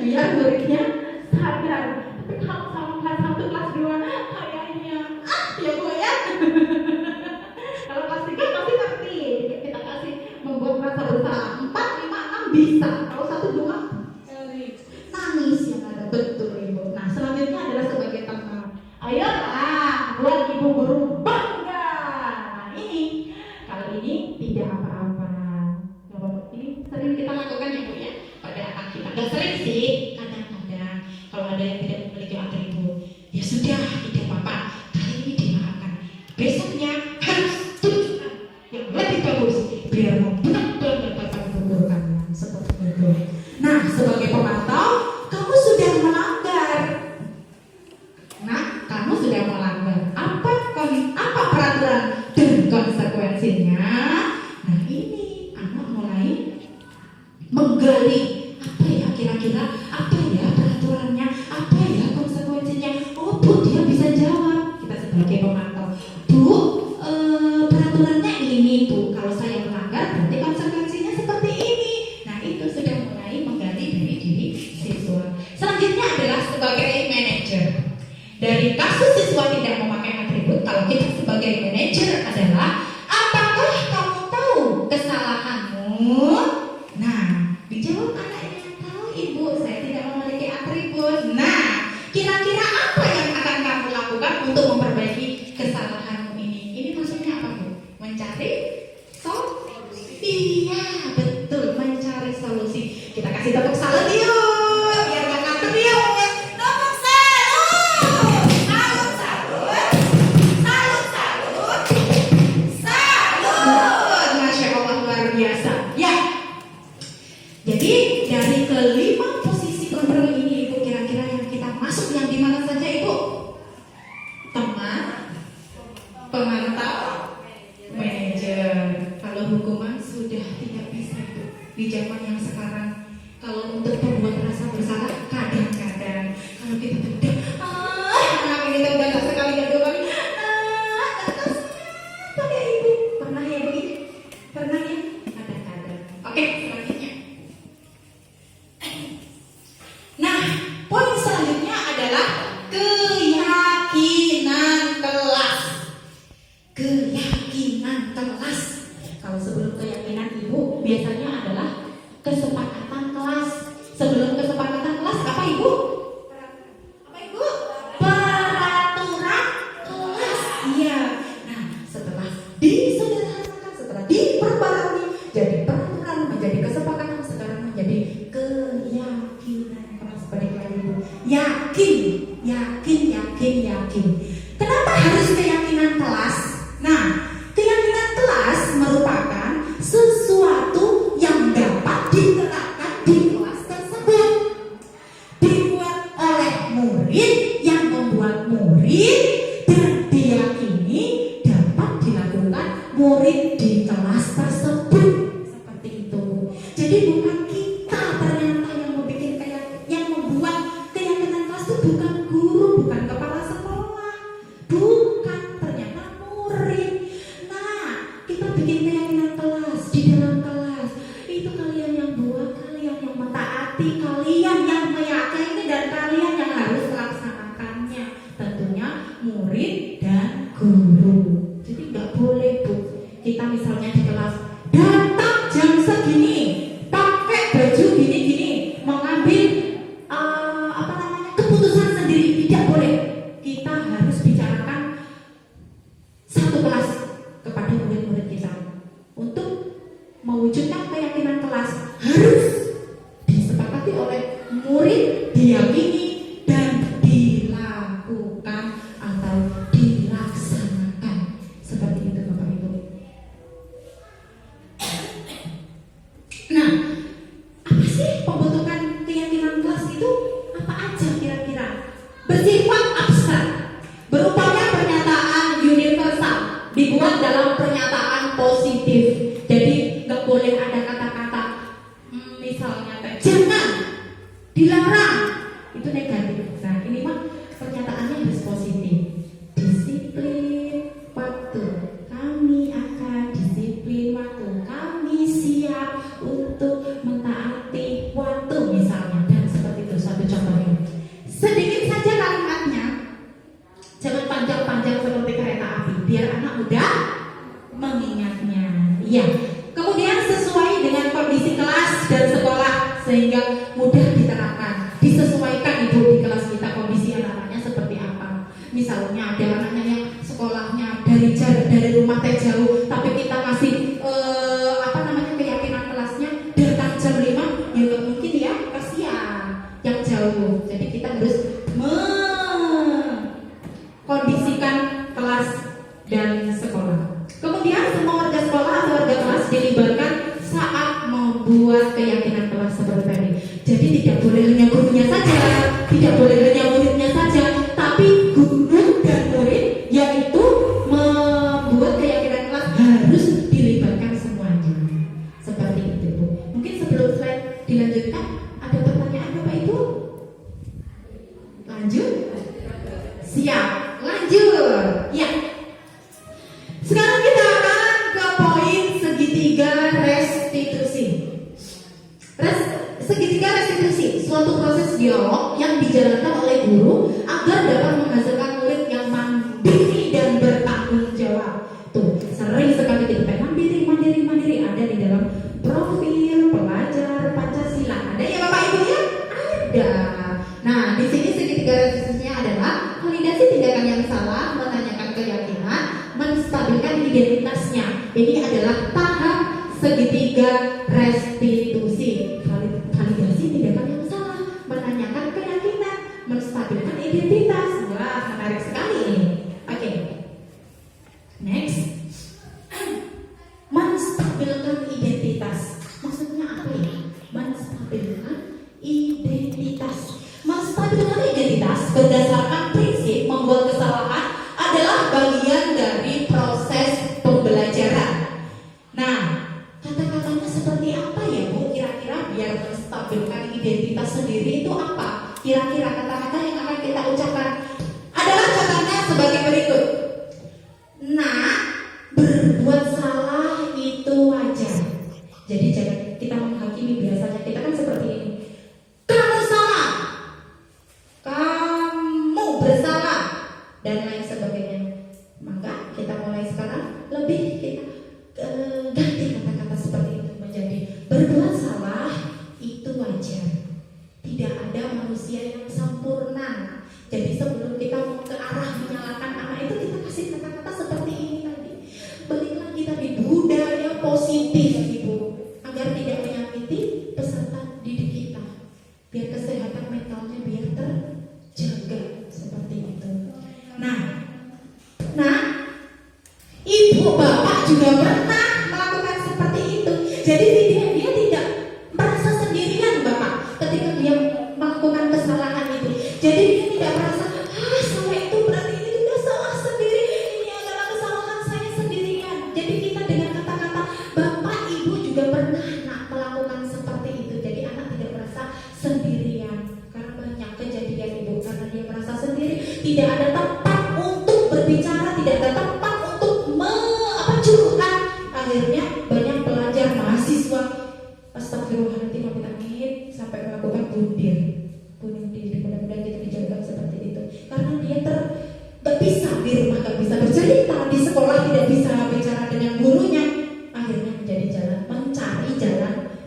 Biar muridnya sadar. Tapi kalau sama kelas 1, kelas 2 kayaknya ya Bu ya. Kalau kelas 3 pasti ngerti. Kita kasih membuat rasa bersalah 4, 5, 6 bisa. Kalau 1, 2 nangis yang ada, betul Ibu. Nah, selanjutnya adalah sebagai teman. Ayolah, buat Ibu guru bangga. Nah, ini kali ini tidak apa-apa. Ini sering kita lakukan ya Bu ya pada anak kita. Gak sering sih, kadang-kadang kalau ada yang tidak memiliki atribut, ya sudah, tidak apa-apa. Kali ini dimaafkan. Besoknya harus tunjukkan yang lebih bagus biar membenar-benar mendapatkan guru kalian seperti itu. Nah, sebagai pemantau, kamu sudah melanggar. Nah, kamu sudah melanggar. Apa peraturan dan konsekuensinya? Nah, ini anak mulai menggali apa ya kira-kira, apa ya peraturannya, apa ya konsekuensinya. Oh Bu, dia bisa jawab. Kita sebagai pemantau, Bu, peraturannya ini Bu. Kalau saya melanggar, berarti konsekuensinya seperti ini. Nah, itu sudah mulai menggali dari diri siswa. Selanjutnya adalah sebagai manajer. Dari kasus siswa tidak memakai atribut, kalau kita sebagai manajer adalah apakah kamu tahu kesalahanmu? Nah, dijawab anaknya, tahu Ibu, saya tidak memiliki atribut. Nah, kira-kira apa yang akan kamu lakukan untuk memperbaiki kesalahanmu ini? Ini maksudnya apa Bu? Mencari solusi. Iya, betul, mencari solusi. Kita kasih tepuk salut yuk, biar gak kantor yuk. Tepuk salut, salut, salut, salut, salut, salut. Masya Allah, luar biasa. Ya, jadi dari kelima posisi kontrol ini Ibu, kira-kira yang kita masuk yang di mana saja Ibu? Teman, pemantau, manajer. Kalau hukuman sudah tidak bisa Ibu. Di zaman yang sekarang, kalau untuk pembuat rasa bersalah kadang-kadang kalau kita udah anak ini udah sekali kedua keyakinan kelas. Keyakinan kelas. Kalau sebelum keyakinan Ibu biasanya adalah kesepakatan kelas. Sebelum kesepakatan kelas apa Ibu? Apa Ibu? Peraturan kelas. Iya. Nah, setelah disederhanakan, setelah diperbarui jadi peraturan, menjadi kesepakatan, sekarang menjadi keyakinan kelas. Balik lagi Ibu. Yakin. Kenapa harus keyakinan kelas? Nah, keyakinan kelas merupakan sesuatu yang dapat diterapkan di kelas tersebut, dibuat oleh murid yang membuat murid, dan diyakini dapat dilakukan murid di kelas tersebut. Seperti itu. Jadi bukan kita ternyata yang membuat keyakinan kelas itu, bukan guru, bukan kepala sekolah, bukan, ternyata murid. Nah, kita bikin keyakinan kelas di dalam kelas. Itu kalian yang buat, kalian yang mentaati, kalian yang meyakini, dan kalian yang harus melaksanakannya. Tentunya murid dan guru. Jadi nggak boleh Bu, kita misalnya di kelas datang jam segini, pakai baju gini-gini, mengambil keputusan sendiri. Tidak boleh. Kita harus bicarakan satu kelas kepada murid-murid kita. Untuk mewujudkan keyakinan kelas harus disepakati oleh murid, diyakini, dan dilakukan atau dilaksanakan. Seperti itu Bapak Ibu. Nah, apa sih pembentukan keyakinan kelas itu? Apa aja kira-kira? Bersifat abstrak, berupaya pernyataan universal, dibuat dalam pernyataan positif. Jadi nggak boleh ada kata-kata misalnya jangan, dilarang, itu negatif. Nah, ini mah pernyataannya harus positif. Disiplin waktu, kami akan disiplin waktu, kami siap untuk mentaati waktu misalnya, dan seperti itu. Satu contohnya. Sedikit saja kalimatnya, jangan panjang-panjang seperti kereta api, biar anak mudah mengingatnya. Iya. Kemudian sesuai dengan kondisi kelas dan sekolah sehingga mudah diterapkan. Disesuaikan Ibu di kelas kita kondisi anak-anaknya seperti apa. Misalnya ada anaknya yang sekolahnya dari rumah teh jauh, tapi kita kasih keyakinan kelasnya datang jam 5, ya nggak mungkin ya, kasihan yang jauh. Jadi kita harus mengkondisikan kelas dan sekolah. Kemudian semua warga sekolah atau warga kelas dilibatkan saat membuat keyakinan kelas seperti tadi. Jadi tidak boleh hanya gurunya saja, tidak boleh hanya muridnya saja, tapi guru dan murid yaitu membuat keyakinan kelas harus dilibatkan semuanya. Seperti itu Bu. Mungkin sebelum slide dilanjutkan, ada pertanyaan Bapak Ibu? Lanjut? Siap, lanjut. Ya. Sekarang kita akan ke poin segitiga restitusi. Segitiga restitusi, suatu proses dialog yang dijalankan oleh guru agar dapat menghasilkan murid yang mandiri dan bertanggung jawab. Tuh, sering sekali kita mandiri ada di dalam profil pelajar Pancasila. Ada ya Bapak Ibu ya? Ada. Nah, di sini segitiga restitusinya adalah validasi tindakan yang salah, menanyakan keyakinan, menstabilkan identitasnya. Ini adalah tahap segitiga restitusi. Validasi tindakan yang salah, menanyakan keyakinan, menstabilkan identitas. Wah, menarik sekali ini. Oke. Next. Menstabilkan identitas. Maksudnya apa ya? Menstabilkan identitas. Menstabilkan identitas berdasarkan prinsip membuat kesalahan adalah bagian dari proses pembelajaran. bersalah dan lain sebagainya. Maka kita mulai sekarang lebih kita ganti kata-kata seperti itu menjadi berbuat salah itu wajar. Tidak ada manusia yang sempurna. Jadi sebelum kita mau ke arah menyalahkan anak itu, kita kasih kata-kata seperti ini tadi. Balik lagi tadi budaya positif ibu, agar tidak menyakiti peserta didik kita. Biar kesehatan mentalnya biar terjaga seperti itu. Nah, ibu bapak juga pernah melakukan seperti itu. Jadi dia tidak merasa sendirian bapak ketika dia melakukan kesalahan itu. Jadi dia tidak merasa saya itu berarti ini sudah salah sendiri, ini adalah kesalahan saya sendirian. Jadi kita dengan kata-kata bapak ibu juga pernah melakukan seperti itu. Jadi anak tidak merasa sendirian. Karena banyak kejadian ibu, karena dia merasa sendiri, tidak ada tempat untuk berbicara, tidak ada tempat untuk curhat. Akhirnya banyak pelajar mahasiswa astagfirullahaladzim amin sampai melakukan bunuh diri. Mudah-mudahan kita dijaga seperti itu. Karena dia gak bisa di rumah, gak bisa bercerita, di sekolah tidak bisa bicara dengan gurunya. Akhirnya mencari jalan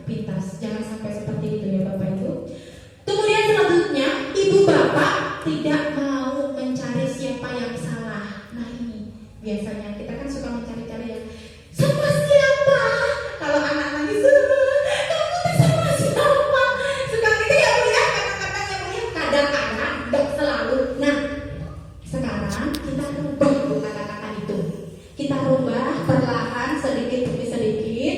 pintas. Jangan sampai seperti itu ya Bapak Ibu. Kemudian selanjutnya, ibu bapak tidak mau mencari siapa yang salah. Nah ini biasanya kita kan suka mencari-cari yang sama siapa. Kalau anak nangis, kamu tuh sama siapa? Suka gitu ya Bu ya, kata-katanya Bu ya. Kadang-kadang, gak selalu. Nah, sekarang kita rubah kata-kata itu. Kita rubah perlahan sedikit demi sedikit.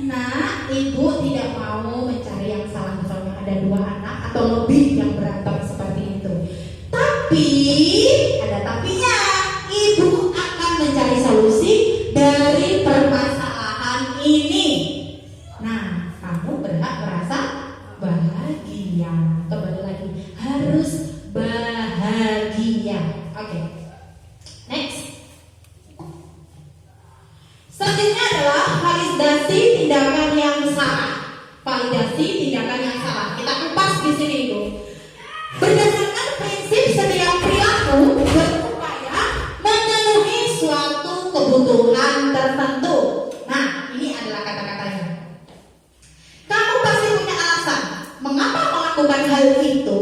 Nah, ibu tidak mau mencari yang salah. Misalnya ada 2 anak atau lebih yang berantem seperti itu. Tapi ada tapinya. Ibu akan mencari solusi dari permasalahan ini. Nah, kamu berhak merasa bahagia. Kembali lagi, harus bahagia. Oke. Next. Selanjutnya adalah validasi tindakan yang salah. Validasi tindakan yang salah. Kita kupas di sini Ibu. Berdasarkan prinsip setiap perilaku berupaya memenuhi suatu kebutuhan tertentu. Nah, ini adalah kata-katanya. Kamu pasti punya alasan mengapa melakukan hal itu.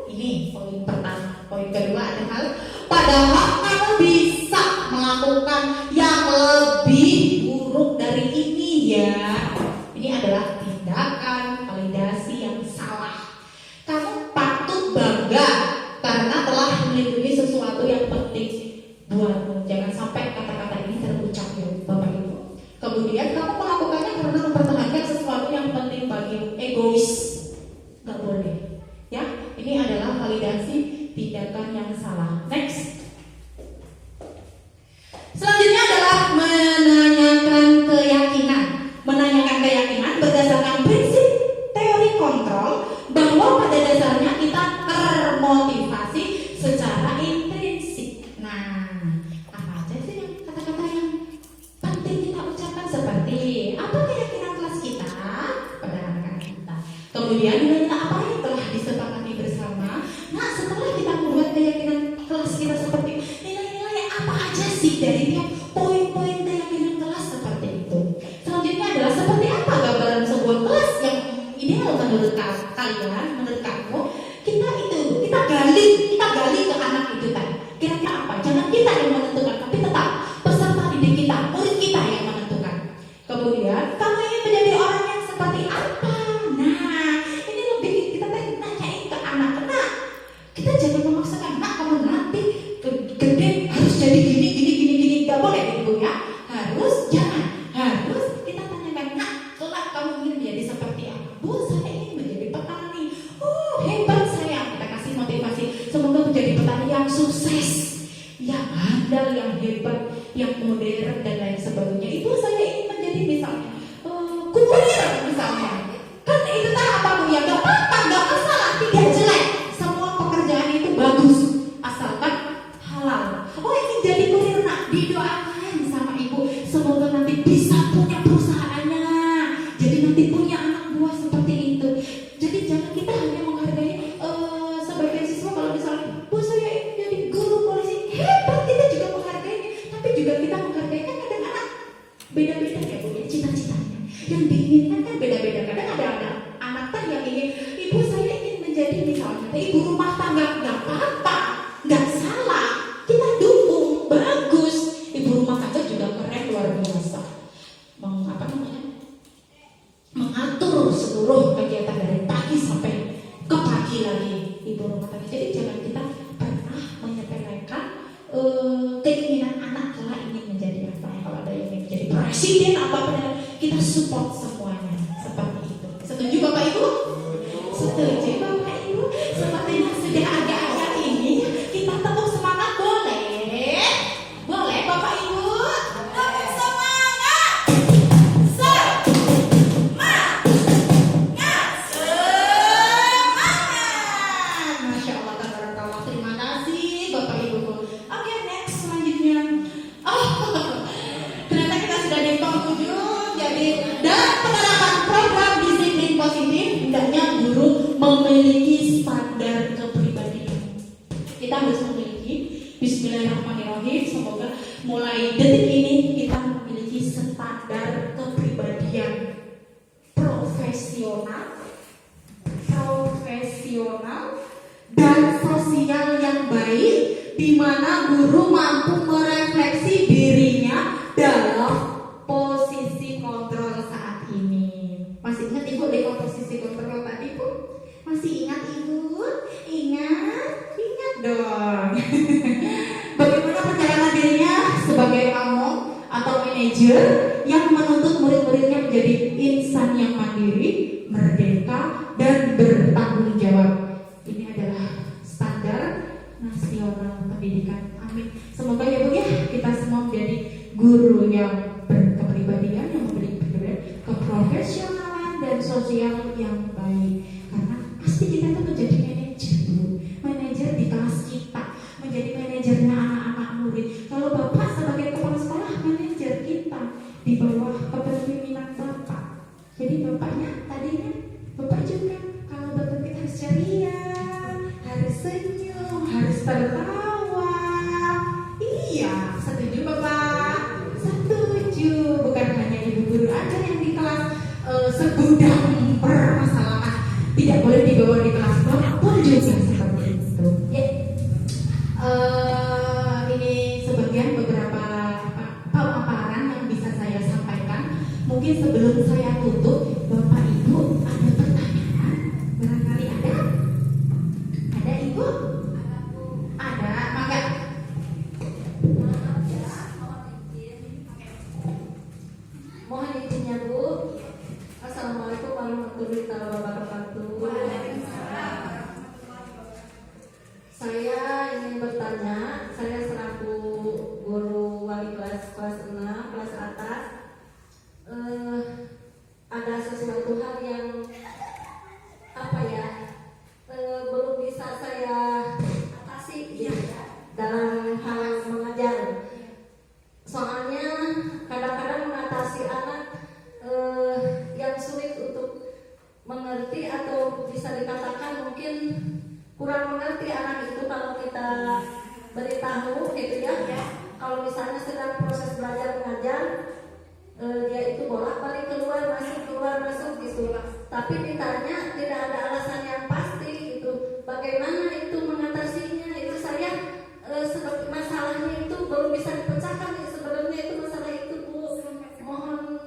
Ini poin pertama. Poin kedua adalah padahal kamu bisa melakukan yang lebih buruk dari ini ya. Ini adalah tindakan validasi yang salah. Kamu patut bangga karena telah melindungi sesuatu yang penting buatmu. Jangan sampai kata-kata ini terucap ya Bapak Ibu. Kemudian kamu melakukannya karena mempertahankan sesuatu yang penting bagimu. Egois, gak boleh. Ya, ini adalah validasi tindakan yang salah. Next. Selanjutnya adalah menanyakan keyakinan. Menanyakan keyakinan berdasarkan prinsip teori kontrol bahwa pada dasarnya kita termotivasi secara intrinsik. Nah, apa aja sih yang kata-kata yang penting kita ucapkan seperti apa keyakinan kelas kita pada anak-anak kita. Kemudian nilai apa yang telah disepakati bersama. Nah, setelah kita membuat keyakinan kelas kita seperti nilai-nilai apa aja sih dari tiap poin-poin keyakinan kelas seperti itu. Selanjutnya adalah seperti apa gambaran sebuah kelas yang ideal menurut kalian, menurut kamu. Kita gali ke anak itu tadi. Kira-kira apa? Jangan kita yang menentukan, tapi tetap peserta didik kita, murid kita yang menentukan. Kemudian kamu ingin menjadi orang yang seperti apa? Nah, ini lebih kita nanyain ke anak. Nah, kita jangan memaksakan, nak kamu nanti gede harus jadi gini. Gak boleh Ibu ya. Harus kita tanyakan, nak kelak kamu ingin menjadi seperti apa? Bu, saya ingin menjadi petani. Oh, hebat saya. Kita kasih motivasi. Semoga menjadi petani yang sukses, yang handal, yang hebat, yang modern dan lain sebagainya. Ibu, saya ingin menjadi misalnya kurir misalnya. Kan itu tak apa Bu ya, gak apa-apa, gak masalah, tidak jelek. Semua pekerjaan itu bagus asalkan halal. Oh, ingin jadi kurir nak, didoakan sama Ibu. Semoga nanti bisa punya perusahaannya. Jadi nanti punya anak buah seperti itu. Jadi jangan kita hanya menghargai sebagian siswa kalau misalnya, Bu saya ingin jadi Beda-beda ya Bu ya cita-citanya. Yang diinginkan kan beda-beda. Kadang ada anak kan yang ingin, ibu saya ingin menjadi misalnya ibu rumah tangga. Nggak apa-apa, nggak salah. Kita dukung, bagus. Ibu rumah tangga juga keren luar biasa. Mengatur seluruh kegiatan dari pagi sampai ke pagi lagi ibu rumah tangga. Jadi jangan kita pernah menyepelekan keinginan anak kelak ingin menjadi apa ya. Kalau ada yang ingin menjadi presiden apa kita support semuanya seperti itu. Setuju Bapak Ibu? Setuju Bapak Ibu? Sepertinya sudah agak-agak ini kita tepuk semangat boleh? Boleh Bapak Ibu? Tepuk semangat. Masya Allah, tabarakallah. Terima kasih Bapak Ibu. Oke, next selanjutnya. Oh, ternyata kita sudah di penghujung. Jadi, dan penerapan program disiplin positif hendaknya guru memiliki standar kepribadian. Kita harus memiliki. Bismillahirrahmanirrahim. Semoga mulai detik ini kita memiliki standar kepribadian profesional dan sosial yang baik, di mana guru mampu merefleksi dirinya dalam posisi kontrol saat ini. Masih ingat Ibu dengan posisi kontrol tadi Bu? Masih ingat Ibu? Ingat dong. Bagaimana perjalanan dirinya sebagai among atau manajer yang menuntut murid-muridnya menjadi insan yang mandiri, merdeka, dan bertanggung jawab. Ini adalah standar nasional pendidikan. Amin. Semoga ya Bu ya, kita semua menjadi guru yang berkepribadian, yang memiliki keprofesionalan dan sosial yang baik. Karena pasti kita itu menjadi manajer Bu. Manajer di kelas kita, menjadi manajernya anak-anak murid. Kalau Bapak sebagai kepala sekolah, manajer kita di bawah kepemimpinan Bapak. Jadi Bapaknya tadinya Bapak juga kalau Bapak kita harus ceria, harus senyum, harus tertawa. Iya, setuju Bapak? Setuju. Bukan hanya ibu guru aja yang di kelas segudang permasalahan tidak boleh dibawa di kelas pun juga seperti itu. Ya. Ini sebagian beberapa pemaparan yang bisa saya sampaikan. Mungkin sebelum saya tutup, Bapak Ibu ada pertanyaan? Barangkali ada? Ada Ibu? Ada, maka mohon izinnya Bu. Assalamualaikum warahmatullahi wabarakatuh. Saya ingin bertanya, saya selaku guru wali kelas 6, kelas atas, ada sesuatu hal yang belum bisa saya atasi dalam hal mengajar. Soalnya kadang-kadang mengatasi anak yang sulit untuk mengerti atau bisa dikatakan mungkin kurang mengerti anak itu kalau kita beritahu gitu ya. Kalau misalnya sedang proses belajar mengajar, dia itu bolak-balik keluar masuk gitu. Tapi ditanya tidak ada alasan yang pasti gitu. Bagaimana itu mengatasinya? Itu saya seperti masalahnya itu belum bisa dipecahkan. Sebenarnya itu masalah itu Bu. Mohon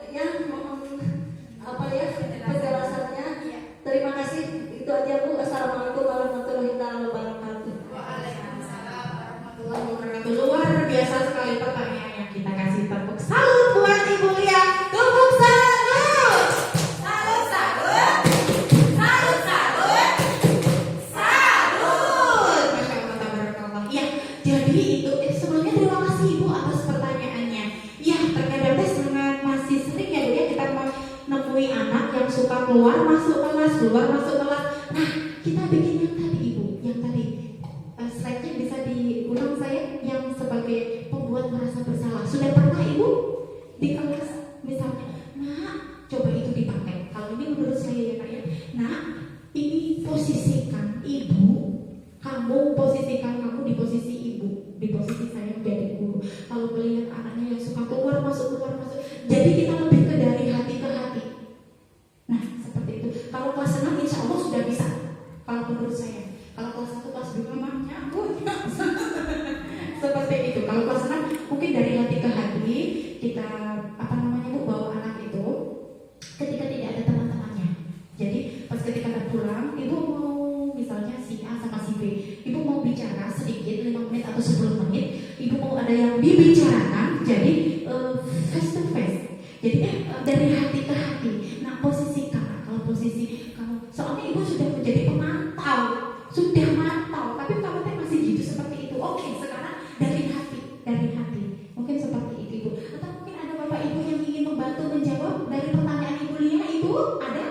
penjelasannya. Terima kasih. Itu aja Bu. Assalamualaikum warahmatullahi wabarakatuh. Waalaikumsalam warahmatullahi wabarakatuh. Luar biasa sekali pertanyaannya. Kita kasih tepuk salut buat Ibu Lia. Tepuk salut. Salut, salut. Salut, salut. Salut. Masya Allah, tabarakallah. Iya, jadi itu sebelumnya terima kasih Ibu atas pertanyaannya. Ya, terkadang dengan masih sering ya Bu ya kita menemui anak yang suka keluar masuk kelas. Nah, kita bikin yang tadi Ibu, yang tadi slide-nya bisa diulang saya, yang sebagai pembuat merasa bersalah. Sudah pernah Ibu di kelas misalnya, nah coba itu dipakai. Kalau ini menurut saya ya Kak ya, nah ini posisikan Ibu, posisikan kamu di posisi Ibu, di posisi saya menjadi guru. Kalau melihat anaknya yang suka keluar masuk, jadi ada yang dibicarakan, jadi face to face. Jadi dari hati ke hati. Nah, posisi kakak, kalau posisi kamu, soalnya ibu sudah menjadi pemantau, sudah mantau, tapi kamu teh masih gitu seperti itu. Oke, sekarang dari hati. Mungkin seperti itu ibu. Atau mungkin ada bapak ibu yang ingin membantu menjawab dari pertanyaan ibu Lia itu ada?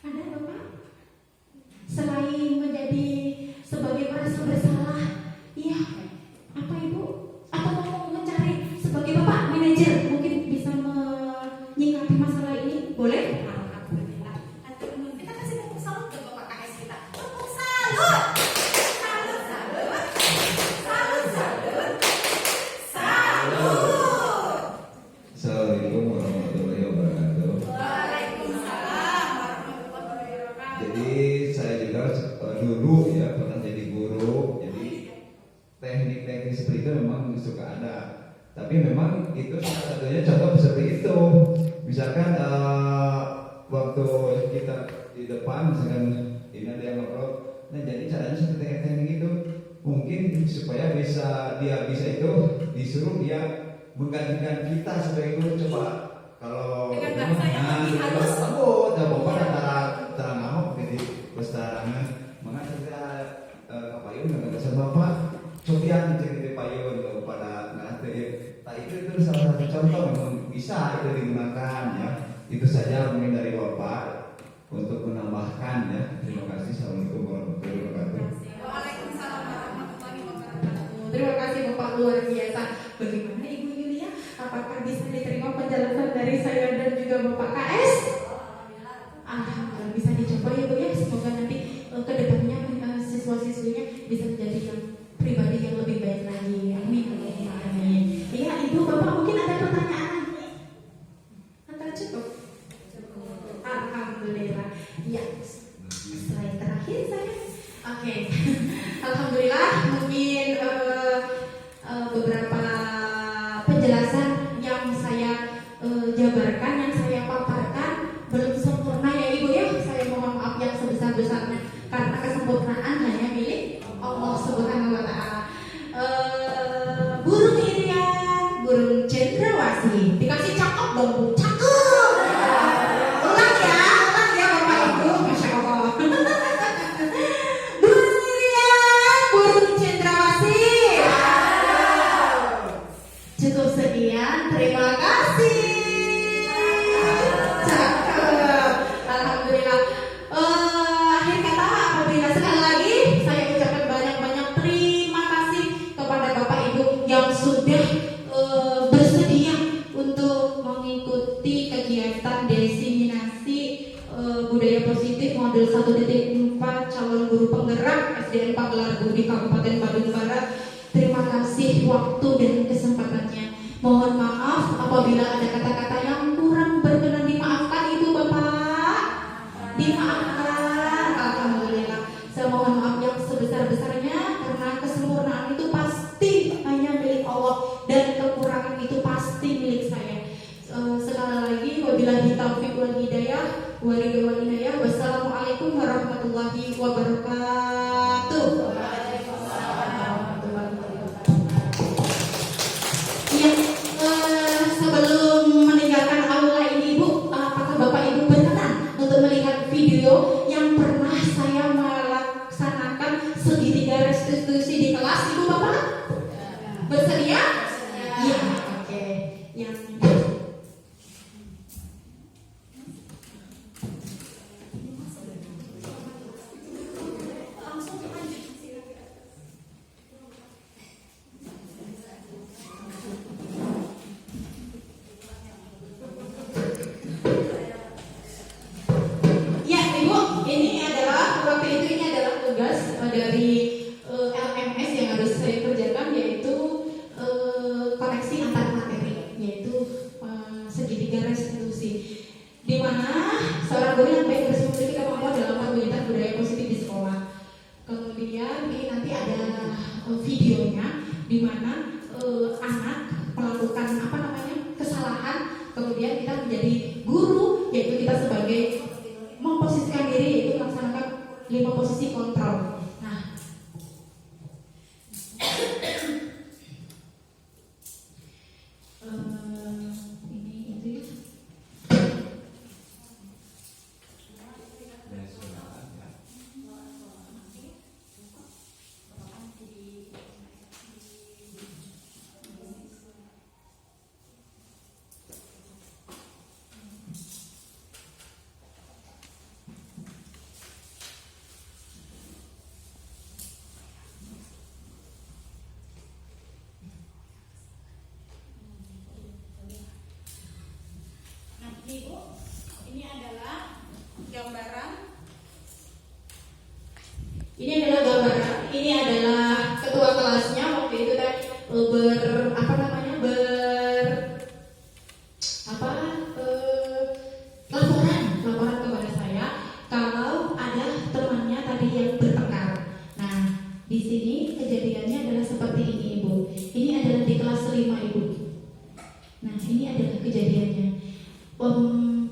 Ada bapak? Selain menjadi sebagai merasa bersalah, iya, apa ibu? Atau mau mencari sebagai bapak manajer mungkin bisa menyikapi masalah ini, boleh? Alhamdulillah. Kita kasih tepuk salut ke Bapak KS kita. Tepuk salut. Salut, salut. Salut, salut. Salut. Assalamualaikum warahmatullahi wabarakatuh. Waalaikumsalam warahmatullahi wabarakatuh. Jadi saya juga dulu ya pernah jadi guru. Jadi teknik-teknik seperti itu memang suka ada. Tapi memang itu salah satunya contoh seperti itu. Misalkan waktu kita di depan misalkan ini ada yang ngobrol, nah jadi caranya seperti teknik itu mungkin supaya dia bisa itu disuruh dia menggantikan kita sebagai guru. Coba kalau Dengan bahasa yang lebih halus. bapak antara ngamuk jadi pestarangan maka kita kapayun dengan dasar bapak cobian jadi payun kepada nanti. Nah itu salah satu contoh memang bisa itu digunakan ya. Itu saja mungkin dari bapak untuk menambahkan ya. Terima kasih. Assalamualaikum warahmatullahi wabarakatuh. Waalaikumsalam warahmatullahi wabarakatuh. Terima kasih Bapak, luar biasa. Bagaimana Ibu Yulia? Apakah bisa diterima penjelasan dari saya dan juga Bapak KS? Alhamdulillah bisa dicoba ya Bu ya. Semoga nanti ke depannya siswa-siswinya bisa menjadi yang pribadi yang lebih baik lagi. Amin. Amin. Iya Ibu, Bapak mungkin ada pertanyaan lagi? Atau cukup? Alhamdulillah. Ya. Slide terakhir saya. Oke. Alhamdulillah mungkin beberapa penjelasan yang saya jabarkan, yang saya paparkan belum sempurna ya Ibu ya. Saya mohon maaf yang sebesar-besarnya karena kesempurnaan hanya milik Allah Subhanahu wa taala. Burung irian, burung cendrawasih. Dikasih cakep dong Bu. Cakep. Ulang ya Bapak Ibu. Masya Allah. Burung irian, burung cendrawasih. Cukup sekian, terima kasih. Cakep. Alhamdulillah. Akhir kata apabila sekali lagi saya ucapkan banyak-banyak terima kasih kepada Bapak Ibu yang sudah bersedia untuk mengikuti kegiatan diseminasi budaya positif modul 1.4 calon guru penggerak SDN Pagelar di Kabupaten Bandung Barat. Terima kasih waktu dan kesempatannya. Mohon maaf apabila ada kata-kata yang kurang berkenan, dimaafkan Ibu Bapak. Dimaafkan. Alhamdulillah. Saya mohon maaf yang sebesar-besarnya karena kesempurnaan itu pasti hanya milik Allah dan kekurangan itu pasti milik saya. Sekali lagi wabillahi taufiq wal hidayah wa ridwan inayah. Wassalamualaikum warahmatullahi wabarakatuh. Iya, sebelum meninggalkan aula ini Bu, apakah Bapak Ibu berkenan untuk melihat video yang pernah saya melaksanakan segitiga restitusi di kelas Ibu Bapak? Bersedia? Iya, oke. Yang ya Ibu, ini adalah waktu itu ini adalah tugas dari LMS yang harus saya kerjakan, yaitu koneksi antar materi, yaitu segitiga restitusi, di mana seorang guru yang baik harus memiliki kemampuan dalam mewujudkan budaya positif di sekolah. Kemudian ini nanti ada videonya di mana anak melakukan kesalahan, kemudian kita menjadi guru, yaitu kita sebagai memposisikan diri, yaitu melaksanakan 5 posisi kontrol. Nah, laporan kepada saya kalau ada temannya tadi yang bertengkar. Nah, di sini kejadiannya adalah seperti ini, Ibu. Ini adalah di kelas 5, Ibu. Nah, ini adalah kejadiannya.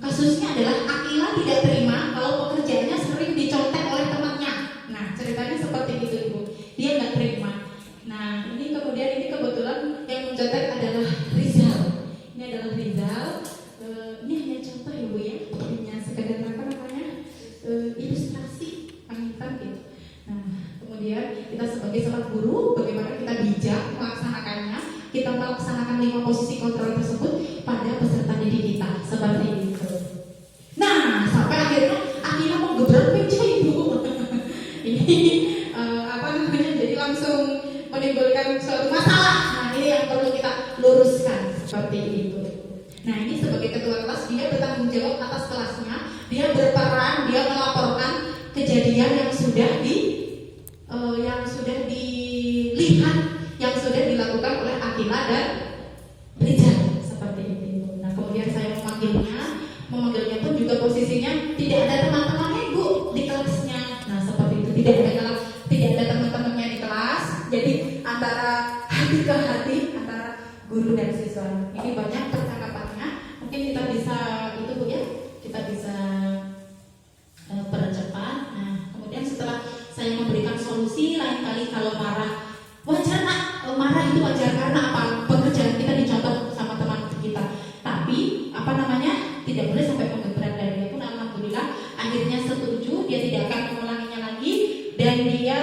Kasusnya adalah Akila tidak terima kalau pekerjaannya sering dicontek oleh temannya. Nah, ceritanya seperti itu, Ibu. Dia nggak terima. Nah, ini kebetulan yang mencontek adalah Rizal. Ini adalah Rizal. Ini hanya contoh, Ibu, ya. Hanya sekedar ilustrasi panutan gitu. Nah, kemudian kita sebagai seorang guru, bagaimana kita bijak melaksanakannya. Kita melaksanakan 5 posisi kontrol tersebut pada peserta didik kita seperti itu. Nah, sampai akhirnya Akila mau gebrak meja, Ibu. Ini jadi langsung menimbulkan suatu masalah. Nah, ini yang perlu kita luruskan seperti itu. Nah, ini sebagai ketua kelas, dia bertanggung jawab atas kelasnya. Dia berperan, dia melaporkan kejadian yang sudah dilihat, yang sudah dilakukan oleh Akila dan Rizal seperti itu. Nah, kemudian saya memanggilnya pun juga posisinya tidak ada teman-temannya, Ibu, di kelasnya. Nah, seperti itu, tidak ada teman-temannya di kelas. Jadi antara hati ke hati antara guru dan siswa. Ini banyak percakapannya. Mungkin kita bisa Bu, ya. Kita bisa percepat. Nah, kemudian setelah saya memberikan solusi, lain kali kalau marah, wajar nak, marah itu wajar karena apa? Pekerjaan kita dicontoh sama teman kita. Tapi tidak boleh sampai pembebaran, dan dia pun alhamdulillah akhirnya setuju, dia tidak akan mengulanginya lagi, dan dia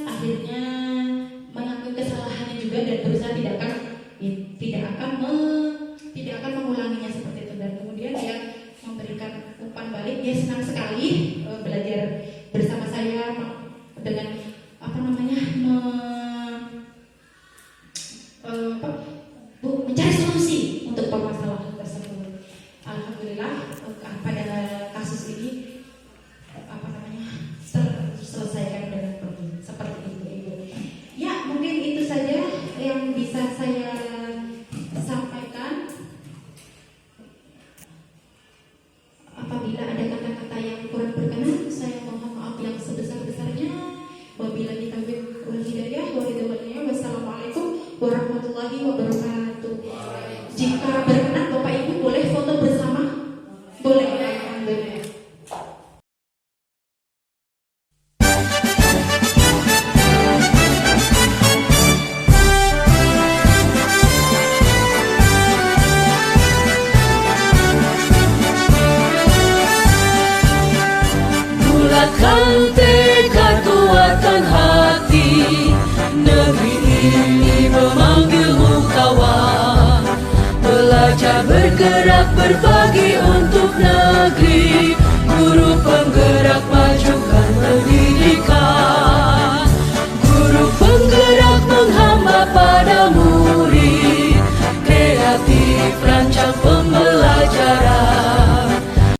akhirnya mengakui kesalahannya juga dan berusaha tidak akan mengulanginya seperti itu. Dan kemudian dia memberikan umpan balik. Dia senang sekali belajar bersama saya dengan mencari solusi untuk permasalahan tersebut. Alhamdulillah pada kasus ini selesaikan dengan baik seperti itu, Ibu. Ya, mungkin itu saja yang bisa saya sampaikan. Apabila ada kata-kata yang kurang berkenan, saya mohon maaf yang sebesar-besarnya. Wabillahi taufiq wal hidayah. Wassalamualaikum warahmatullahi wabarakatuh. Jika berkenan Bapak Ibu boleh foto bersama? Boleh. Alhamdulillah. Bulatkan tekad, kuatkan hati. Negeri ini memanggilmu kawan. Belajar bergerak berbagi untuk negeri.